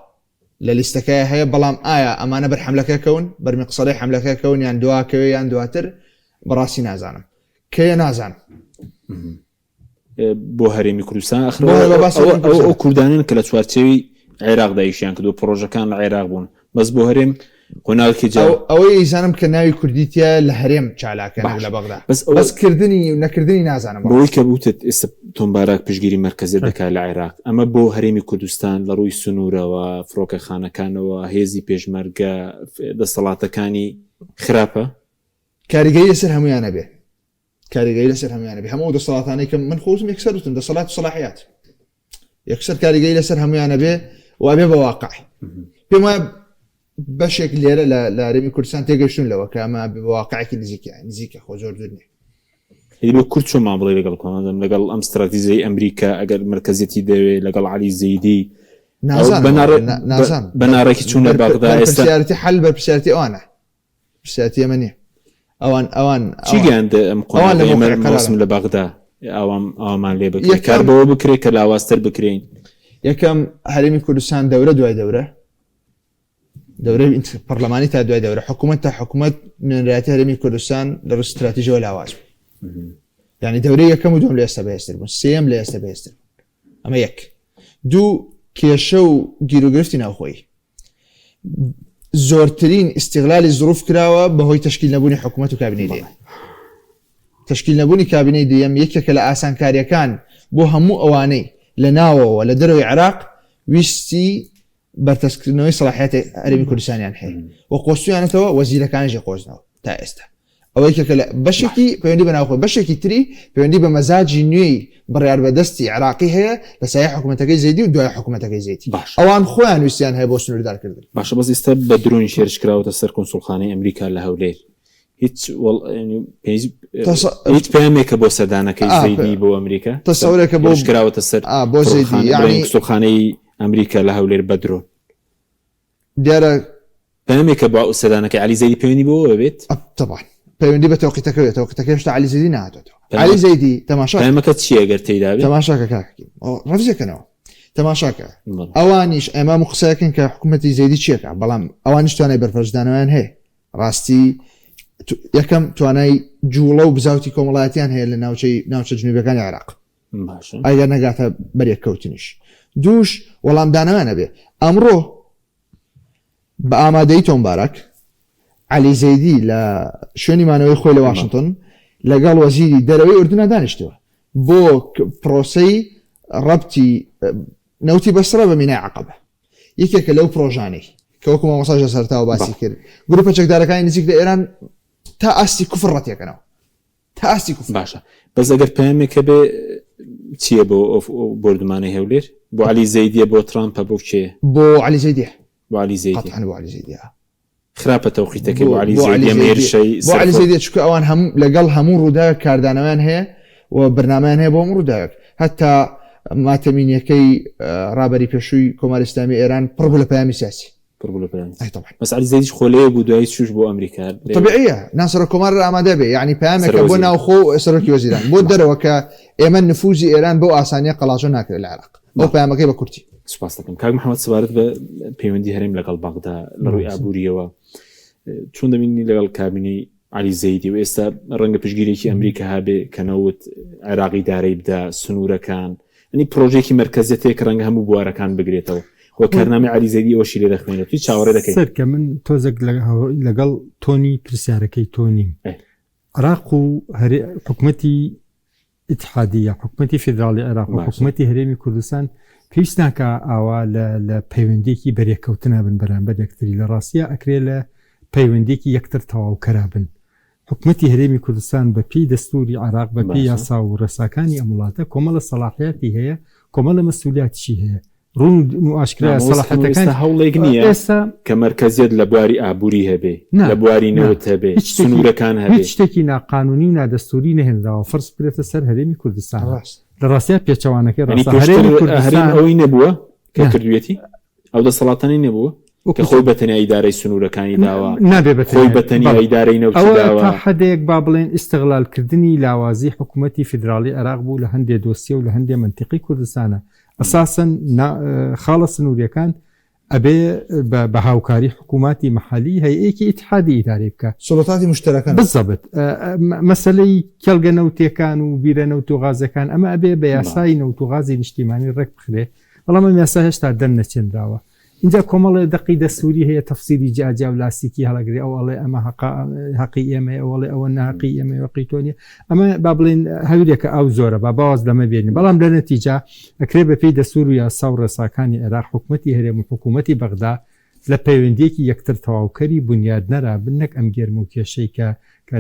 Speaker 3: لە لیستەکەی هەیە بەڵام ئایا ئەمانە بەر حملەکەکەون بەرمی قسەڵی حملەکەکەون یان دواکەوێ یان دواتر بەڕاستی نازانم کەیە نازانم
Speaker 1: بۆ هەرێمی کوردستان ئەو کوردانن کە لە چوارچێوی عێراق دایشیان کردو پرۆژەکان لە عێراق بوون بەس بۆ هەرێم قۆناغێکی
Speaker 3: ئەوەی زانم کە ناوی کوردیتە لە هەرێم چالاکە لە بەغدا بەس کردنی و نەکردنی نازانم
Speaker 1: بۆی کە بوتت ئێستا تۆمبارک پشگیری مەرکەزی دەکات لە عێراق ئەمە بۆ هەرێمی کوردستان لە ڕووی سنوورەوە فڕۆکەخانەکانەوە هێزی پێشمەرگە دەسەڵاتەکانی خراپە
Speaker 3: کاریگەری لەسەر هەمویانە بێ کاریگەری لەسەر هەمویانە بێ هەموو دەسەڵاتانەی کە من خۆزم یەکسەر وتم دەسەڵات و سەلاحیات یەکسەر کاریگەری لەسەر هەمویانە بێ وابێ بە واقع پێم وایە بەشێک لێرە لە هەرێمی کوردستان تێگەشتون لەوە کە ئەمە بە واقعێکی نزیکە خۆ زۆر دوور نییە.
Speaker 1: بۆ کورد چۆن مامەڵی لەگەڵ کۆمەڵم لەگەڵ ئەم استراتیژیای ئەمریکا ئەگەر مرکزیەتی دەوێت لەگەڵ علی زەیدی بەنارێکی چوونە بەغدا
Speaker 3: ئێستا حل بە پرسیارەتی ئەوانە پرسیارەتی ئەمە نییە ئەوان
Speaker 1: چی گەیاندە ئەم قۆڵم لە بەغدا ئەومان لێ بکرێت کار بەوە بکرێت کە لاوااستەر بکرێن.
Speaker 3: یەکەم هەرێمی کوردستان دەورە دوای دەورە پەرلەمانی تا دوای دەورە حکوومەت تا حکوومەت نوێنەرایەتی هەرێمی کوردستان لە ڕوو استراتیژیەوە لاواز یعنی دەورەی یەکەم و دوم لە ئێستا بەهێزتر بوون سێم لە ئێستا بەهێزتر ئەمە یەک دوو کێشە و گیرۆگرفتی ناوخۆی زۆرترین استیغلالی ظروف کراوە بەهۆی تشکیل نەبوونی حکوومەت و کابینەی دێم تشکیل نەبوونی کابینەی دێم یەکێکە لە ئاسانکاریەکان بۆ هەموو ئەوانەی لە ناوەوە لە دەرەوەی عێراق ویستی بەرتەسکردنەوەی سەلاحیەتی هەرێمی کوردستانیان هەیە و قۆستویانەتەوە وەزیرەکانیشی قۆزنەوە تا ئێستا ئەوەی کە لە بەشێکی پەیوەندی بەناوخۆی بەشێکی تری پەیوەندی بە مەزاجی نوێی بڕیاربەدەستی عێراقی هەیە لە سایه حکوومەتەکەی زەیدی و دوای حکوومەتەکەی زەیدی ئەوان خۆیان ویستیان هەیە بۆ سنووردارکردن.
Speaker 1: باشە بەس ئێستا بە درۆنی شێرش کراوەتە سەر کۆنسوڵخانەی ئەمریکا لە هەولێر هیچ پامێکە بۆ سەردانەکەی زەیدی بۆ ئەمریکا
Speaker 3: تەسەورێکە بۆ
Speaker 1: کراوەتە سەر
Speaker 3: بۆ زەیدی یعنی
Speaker 1: کۆنسوڵخانەی ئەمریکا لە هەولێر بە درۆن
Speaker 3: دیارە
Speaker 1: پامێکە بۆ سەردانەکەی علی زەیدی پەیوەندی بۆ بێت
Speaker 3: طبعا پەیوەندی بە تەوقیتەکەی هێشتا علی زەیدی نهاتێتەوە علی زەیدی تەماشا
Speaker 1: پامەکە چیە ئەگەر تێیدا بێت
Speaker 3: تەماشاکە کاکەین ڕەفزەکەنەوە تەماشاکە ئەوانیش ئەمە قسەکەن کە حکوومەتی زەیدی چیەکە بەڵام ئەوانیش توانای بەرپەرشدانەوەیان هەیە ڕاستی یەکەم توانای جوڵە و بزاوتی کۆمەڵایەتیان هەیە لە ناوچە جنوبیەکانی عێراق ئەگەر نەگاتە بەریەککەوتنیش دووش وەڵامدانەوەیانە بێ ئەمڕۆ بە ئامادەی تۆمبارەک علی زەیدی لە شوێنی مانەوەی خۆی لە واشنگتن لەگەڵ وەزیری دەرەوەی ئوردونا دانیشتەوە بۆ پرۆسەی ڕەبتی نەوتی بەسرە بە مینای عەقەبە یەکێکە لەو پرۆژانەی کە وەکو مامۆستاژە سەرتاوە باسی کرد گروپە چەکدارەکانی نزیک لە ئێران تا ئاستی کوفر ڕەتیەکەنەوە تا ئاستی کوفر.
Speaker 1: باشە بەس ئەگەر پامێکە بێ چییە بۆ بردمانەی هەولێر بۆ علی زەیدیە بۆ ترامپە بۆ چێ
Speaker 3: بۆ علی زەیدیە
Speaker 1: بۆ علی زەیدی
Speaker 3: قەتعاً بۆ علی زەیدیە
Speaker 1: خراپە تەوقیتەکەی بۆ علی زەیدی مێرشەی
Speaker 3: بۆ علی زەیدی چکە ئەوان هەموو لەگەڵ هەموو ڕووداوێک کاردانەوەیان هەیە و بەرنامەیان هەیە بۆ هەموو ڕووداوێک هەتا ماتەمینیەکەی ڕابەری پێشووی کۆماری ئیسلامی ئێران پڕ بوو لە پەیامی سیاسی
Speaker 1: بەس علی زەیدیش خۆلەیە بوو دوای چوش بۆ ئەمریکا
Speaker 3: طبیعیە ناسەر کۆمار ئامادە بێ یعنی پەیامێکە بۆ ناوخۆ سەرۆکی وەزیران بۆ دەرەوە کە ئێمە نفوزی ئێران بەو ئاسانیە قەڵاژە ناکرێت لە عێراق بۆ پەیامەکەی بە کورتی.
Speaker 1: سوپاس دەکەم کاک محەممەد سەبارەت بە پەیوەندی هەرێم لەگەڵ بەغدا لە ڕووی ئابووریەوە چۆن دەبینی لەگەڵ کابینەی علی زەیدی و ئێستا ڕەنگە پشگیرێکی ئەمریکا هابێ کە نەوت عێراقی دارەی بدا سنوورەکان ئەنی پرۆژێکی مەرکەزیەتێک ڕەنگە هەموو بوارەکان بگرێتەوە خۆ کارنامەی علی زەیدی ئەوەشی لێ دەخوێنێت توی چاوەڕێ دەکەیت
Speaker 2: سەر کە من تۆزێک لەگەڵ تۆنی پرسیارەکەی تۆنیم عێراق و حکوومەتی ئیتحادیە حکوومەتی فێدراڵی عێراق و حکوومەتی هەرێمی کوردستان پێویست ناکە ئاوا لە پەیوەندێکی بەریەکەوتنە بن بەرامبەر یەکتری لە ڕاستیە ئەکرێ لە پەیوەندێکی یەکتر تەواوکەرا بن حکوومەتی هەرێمی کوردستان بە پێی دەستوری عێراق بە پێی یاسا و ڕێساکانی ئەم وڵاتە کۆمەڵە سەلاحیەتی هەیە کۆمەڵە مەسئولیەتیشی هەیە ڕوون و ئاشکرا سەلاحەتەکان
Speaker 1: هەوڵێک نییە کە مەرکەزیەت لە بواری ئابووری هەبێ لە بواری نەوت هەبێ سنوورەکان هەبێ
Speaker 2: هیچ شتێکی ناقانونی و نادەستوری نەهێنراوە فەرز بکرێتە سەر هەرێمی کوردستان لە ڕاستیە پێچەوانەکەی ڕاستە هەرێمی کوردستان
Speaker 1: ئەوەی نەبووە کە کردوێتی ئەو دەسەڵاتانی نەبووە کە خۆی بەتەنیا ئیدارەی سنوورەکانی داوە
Speaker 2: نابێ
Speaker 1: خۆی بەتەنیا ئیدارەی نەوتی داوە
Speaker 2: تا حدێک با بڵێن ئیستیغلالکردنی لاوازی حکوومەتی فێدراڵی عێراق بوو لە هەندێک دۆسیە و لە هەندێک منتیقی کوردستانە ئەساسەن خاڵە سنووریەکان ئەبێ بە هاوکاری حکوومەتی مەحەلی هەیەیەکی ئیتحادی ئیدارەی بکە
Speaker 3: سوڵاتاتی مشتەرەکان
Speaker 2: بزەبت مەسەلەی کێڵگە نەوتەکان و بیرە نەوت و غازەکان ئەمە ئەبێ بە یاسای نەوت و غازی نیشتیمانی ڕێک بخرێ بەڵام ئەم یاسا هێشتا دەرنەچێنراوە اینجا کۆمەڵە دەقی دەسووری هەیە تەفسیری جاجا و لاسیکی هەڵەگری ئەوڵێ ئەمە حەقی ئێمە ئەوڵێ ئەوە ناقی ئێمە وەقیتۆنیە ئەمە با بڵێن هەورێکە ئەو زۆرە با باواز لەمە بێنی بەڵام لە نەتیجا ئەکرێ بە پێی دەسوور و یاسا و ڕێساکانی عێراق حکوومەتی هەرێم و حکوومەتی بەغدا لە پەیوەندیەکی یەکتر تەواوکەری بنیاد نەرا بنەک ئەم گێرم و کێشەی کە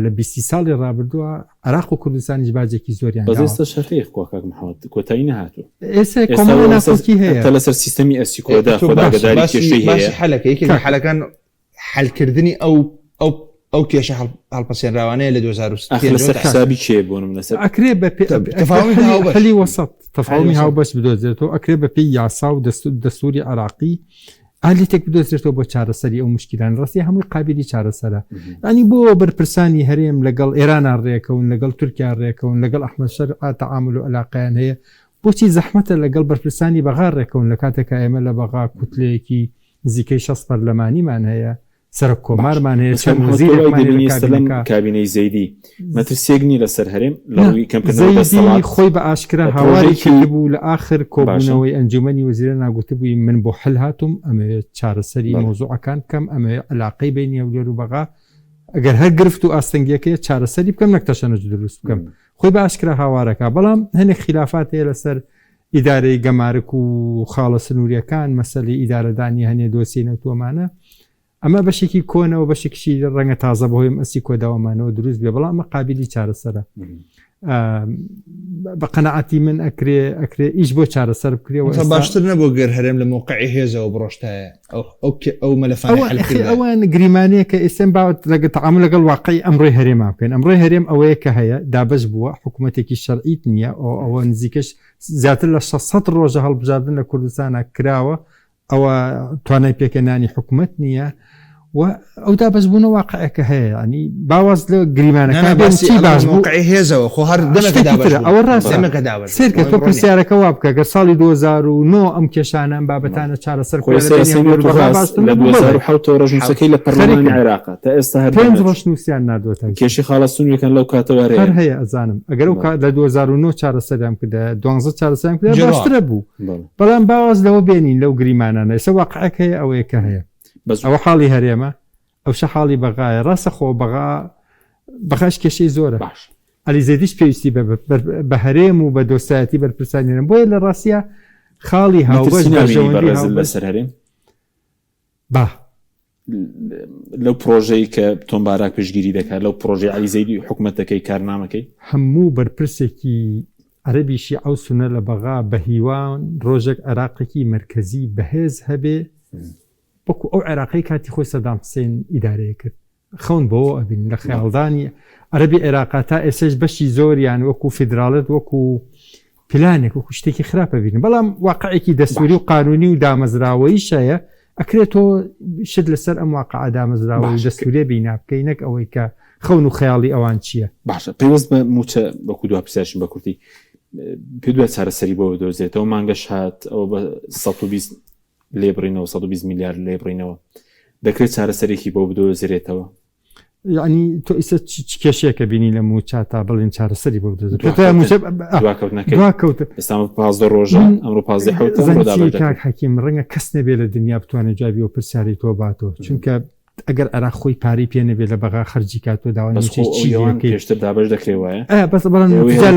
Speaker 2: لە 20 ساڵی ڕابردووە عراق و کوردستانیش باجێکی زۆریان
Speaker 1: بەزێستە شەرخی کاک محەممەد کۆتایی نەهاتوو
Speaker 2: ئێستا کۆمەڵ نافۆکی هەیە
Speaker 1: لەسەر سیستەمی ئەسی کۆدا خۆداگەداری کێشەی هەیە
Speaker 3: حەلەکەی حەلەکان حەلکردنی ئەو کێشە هەڵپەسێنراوانەیە لە 2023
Speaker 1: لەسەر حسابی چێ بۆنم لەسەر
Speaker 2: ئەکرێ بە هەلی وەسەد تەفاومی هاوبەش بدۆزێتەوە ئەکرێ بە پێی یاسا و دەستوری عراقی ئالی تێک بدۆزرێتەوە بۆ چارەسەری ئەو مشکلان ڕاستی هەمووی قابلی چارەسەرە ئەنی بۆ بەرپرسانی هەرێم لەگەڵ ئێران ڕێکەون لەگەڵ تورکیا ڕێکەون لەگەڵ ئەحمەد شەرع تەعامل و علاقەیان هەیە بۆچی زەحمەتە لەگەڵ بەرپرسانی بەغا ڕێکەون لە کاتێکە ئێمە لە بەغا کوتلەیەکی نزیکەی 60 پەرلەمانیمان هەیە سەر کۆمارمان هەیە
Speaker 1: کابینەی زەیدی مەترسێگنی لەسەر هەرێم لەڕووی
Speaker 2: کەمکردنەوەی خۆی بە ئاشکرا هاواری بوو لە آخر کۆبوونەوەی ئەنجومەنی وەزیرە ناگوتبووی من بۆ حل هاتووم ئەمە چارەسەری مۆزوعەکان کەم ئەمە علاقەی بینی هەولێر و بەغا ئەگەر هەر گرفت و ئاستەنگیەکەی چارەسەری بکەم نەکتەشەنەج دروست بکەم خۆی بە ئاشکرا هاوارەکە بەڵام هەنێک خلافات هەیە لەسەر ئیدارەی گەمارک و خاڵە سنووریەکان مەسەلی ئیدارەدانی هەنێ دۆسی نەوتوەمانە ئەمە بەشێکی کۆنەوە بەشێکشی ڕەنگە تازە بەهۆی ئەسی کۆداوامانەوە دروست بێ بەڵام ئەمە قابلی چارەسەرە بە قەنەعەتی من ئەکرێ ئیش بۆ چارەسەر بکرێەوە
Speaker 3: باشتر نەبوو گەر هەرێم لە موقعی هێزەوە بڕۆشتایە ئەو مەلەفانە
Speaker 2: ئەوان گریمانەیە کە ئێستا باوت لەگە تەعامل لەگەڵ واقعی ئەمڕۆی هەرێما بکەین ئەمڕۆی هەرێم ئەوەیە کە هەیە دابش بووە حکوومەتێکی شەرعیت نییە ئەوە نزیکەش زیاتر لە 600 ڕۆژە هەڵبژاردن لە کوردستانە کراوە ئەوە توانای پێکەنانی حکوومەت نییە و ئەو دابش بوونە واقعەکە هەیە ینی باواز لە گریمانەکە باش
Speaker 3: موقعی هێزەوە خۆ هەر
Speaker 2: ئەوە ڕاستە سێرکە تۆ پرسیارەکە وا بکە گەر ساڵی 2009 ئەم کێشانە بابەتانە چارەسەر
Speaker 1: ڕژنووسەکەی لە پەرلەمانی عێراق تا ئێستا هەر
Speaker 2: ڕۆژنووسیان نادوێتە
Speaker 1: کێشی خاڵە سنووریەکان لەو کاتەوە
Speaker 2: هەیە ئەزانم ئەگەر ئەو لە 2009 چارەسەریان کردە 12 چارەسەریان کرد باشترە بوو بەڵام باواز لەوە بێنین لەو گریمانانە ئێستا واقعەکە ئەوەیە کە هەیە ئەوە حاڵی هەرێمە ئەو شە حاڵی بەغایە ڕاستە خۆ بەغاش کێشەی زۆرە باش ئەلی زێدیش پێویستی بە هەرێم و بە دۆستایەتی بەرپرسانێنم بۆیە لە ڕاستیە خاڵی هاوبەش
Speaker 1: لەسەر هەرێم با لەو پرۆژەی کە تۆمبارا پشگیری دەکات لەو پرۆژەی عەلی زەیدی حکوومەتەکەی کارنامەکەی
Speaker 2: هەموو بەرپرسێکی عەرەبیشی ئەو سونە لە بەغا بە هیوان ڕۆژێک عێراقێکی مرکزی بەهێز هەبێ وەکو ئەو عێراقی کاتی خۆی سەدام حوسێن ئیدارەیە کرد خەون بەوە ئەبین لە خەیاڵدانی عەرەبی عێراقا تا ئێسش بەشی زۆریان وەکو فیدراڵەت وەکو پلانێک وەکو شتێکی خراپە بینن بەڵام واقعێکی دەستوری و قانونی و دامەزراوەی شایە ئەکرێتەوە شت لەسەر ئەم واقع دامەزراوە دەستوریە بینا بکەی نەک ئەوەی کە خەون و خەیاڵی ئەوان چییە
Speaker 1: باشە پێوەست بە موچە بەکو دو پرسیارشم بە کورتی پێ دوێت چارەسەری بۆ دۆزێتەوە مانگەش هات ئەوە بە 120 لێبڕینەوە 120 میلیارد لێبڕینەوە دەکرێت چارەسەرێکی بۆ بدۆزرێتەوە
Speaker 2: ینی تۆ ئیسە کێشەیەکە بینی لە موچە تا بڵێن چارەسەری بۆ بدۆزێت
Speaker 1: ئێستا 15 ڕۆژە ئەمڕۆ 15
Speaker 2: حەکیم ڕەنگە کەس نەبێ لە دنیا بتوانێت جوابی و پرسیاری تۆ باتەوە چونکە ئەگەر عێراق خۆی پاری پێ نەبێت لە بەغا خەرجی کاتۆ داوای
Speaker 1: پێشتر دابش دەکرێوایە
Speaker 2: بەس بەڵام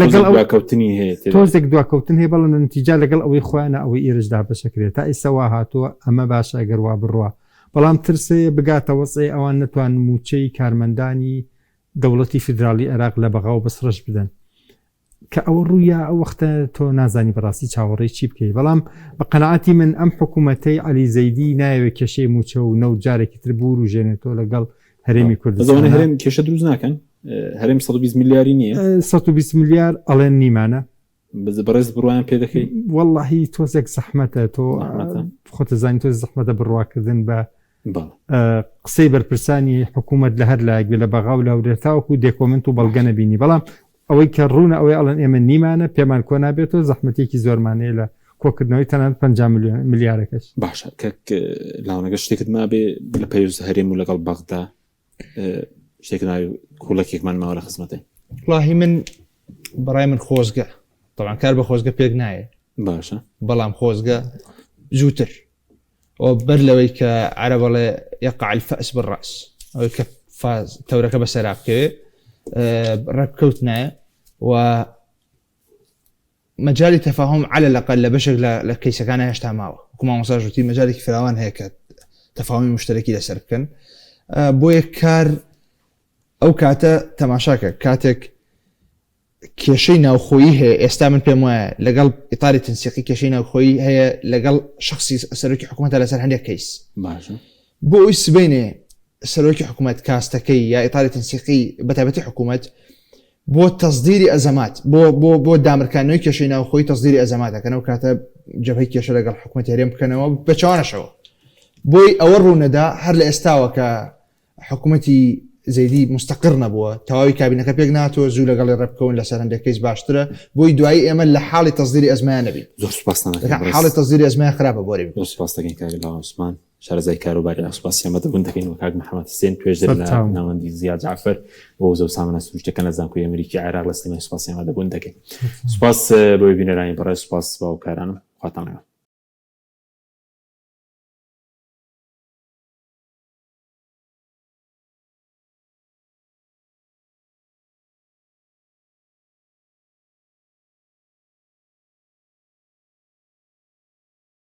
Speaker 2: لەگەڵ
Speaker 1: دواکەوتنی هەیە
Speaker 2: تۆزێک دواکەوتن هەیە بەڵام نتیجا لەگەڵ ئەوەی خۆیانە ئەوەی ئێرش دابەشەکرێت تا ئێستا هاتووە ئەمە باشە ئەگەر وا بڕوە بەڵام ترسێ بگاتە وەسێ ئەوان نتوان موچەی کارمەندانی دەوڵەتی فیدرالی عێراق لە بەغاو بەسڕش بدەن کە ئەوە ڕوویە ئەو وەختە تۆ نازانی بەڕاستی چاوەڕێی چی بکەی بەڵام بە قەنەعەتی من ئەم حکوومەتەی عەلی زەیدی نایەوێت کێشەی موچە و نەوت جارێکی تر بور و ژێنێتەوە لەگەڵ هەرێمی کوردستان
Speaker 1: هەرێم کێشە دروست ناکەن هەرێم 120 میلیاری نییە
Speaker 2: 120 میلیار ئەڵێن نیمانە
Speaker 1: بەڕێز بڕوایان پێ دەکەی
Speaker 2: وەڵڵاهی تۆزێک زەحمەتە تۆ خۆتەزانی تۆ زەحمەتە بڕواکردن بە قسەی بەرپرسانی حکوومەت لە هەر لایەک بێ لە بەغا و لە هەولێرتاوەکو دێکۆمنت و بەڵگە نەبینی بەڵام ئەوەی کە ڕوونە ئەوەی ئەڵەن ئێمە نیمانە پێمان کۆ نابێتەوە زەحمەتێکی زۆرمانەیە لە کۆکردنەوەی تەنانەت 50 میلیارەکەش
Speaker 1: باشە کە لاوەنەگە شتێکت نابێ لە پێویست هەرێم و لەگەڵ بەغدا شتێک ناوی کوڵەکێکمان ماوە لە خزمەتەی
Speaker 3: وڵاهی من بەڕای من خۆزگە طبعا کار بە خۆزگە پێک نایە
Speaker 1: باشە
Speaker 3: بەڵام خۆزگە زووتر وبەر لەوەی کە عەرەبەڵێ يقع الفأس بالرأس ئەوەی کە تەورەکە بەسەرا بکەوێ ڕێککەوت نایە و مەجای تەفاهم على الأقل لە بەشێک لە کەیسەکانە هێشتا ماوە حکومە مەساژوتی مەجالێکی فراوان هەیە کە تەفاومی مشتەرەکی لەسەر بکەن بۆ یەک کار ئەو کاتە تەماشاکە کاتێک کێشەی ناوخۆیی هەیە ئێستا من پێم وایە لەگەڵ ئیتاری تەنسیقی کێشەی ناوخۆیی هەیە لەگەڵ شخصی سەرۆکی حکوومەتە لەسەر هەندێک کەیس بۆ ئەوی سبەینێ سەرۆکی حکوومەت کاستەکەی یا ئیتاری تەنسیقی بەتایبەتی حکوومەت بۆ تەصدیری ئەزەمات بۆ دامرکانەوەی کێشەی ناوخۆی تەصدیری ئەزەماتەکەنەوە کاتە جەبهەی کێشە لەگەڵ حکوومەت هەرێم بکەنەوە بەچوانەشەوە بۆی ئەوە ڕوونەدا هەر لە ئێستاوە کە حکوومەتی زەیدی مستەقر نەبووە تەواوی کابینەکە پێک ناتوە زوو لەگەڵی ڕێبکەون لەسەر هەندێک کەیس باشترە بۆی دوایی ئێمە لە حاڵی تەصدیری ئەزمایان نەبین
Speaker 1: زۆر سوپاس
Speaker 3: حاڵی تەصدیری ئەزمایان خراپە بۆ
Speaker 1: زۆر سوپاس دەکەین کاک عوسمان شارەزای کاروباری ئاسپاسیامە دەبوون دەکەین وە کاک محەممەد حسێن توێژ ناوەندی زیاد جعفەر بۆ زەو سامانە سروشتەکە لە زانکۆی ئەمریکی عێراق لە سلێمانی سوپاسیامە دەبوون دەکەین سوپاس بۆی بینەرانی بەڕێز سوپاس باوکارانم خواتان لەگەڵ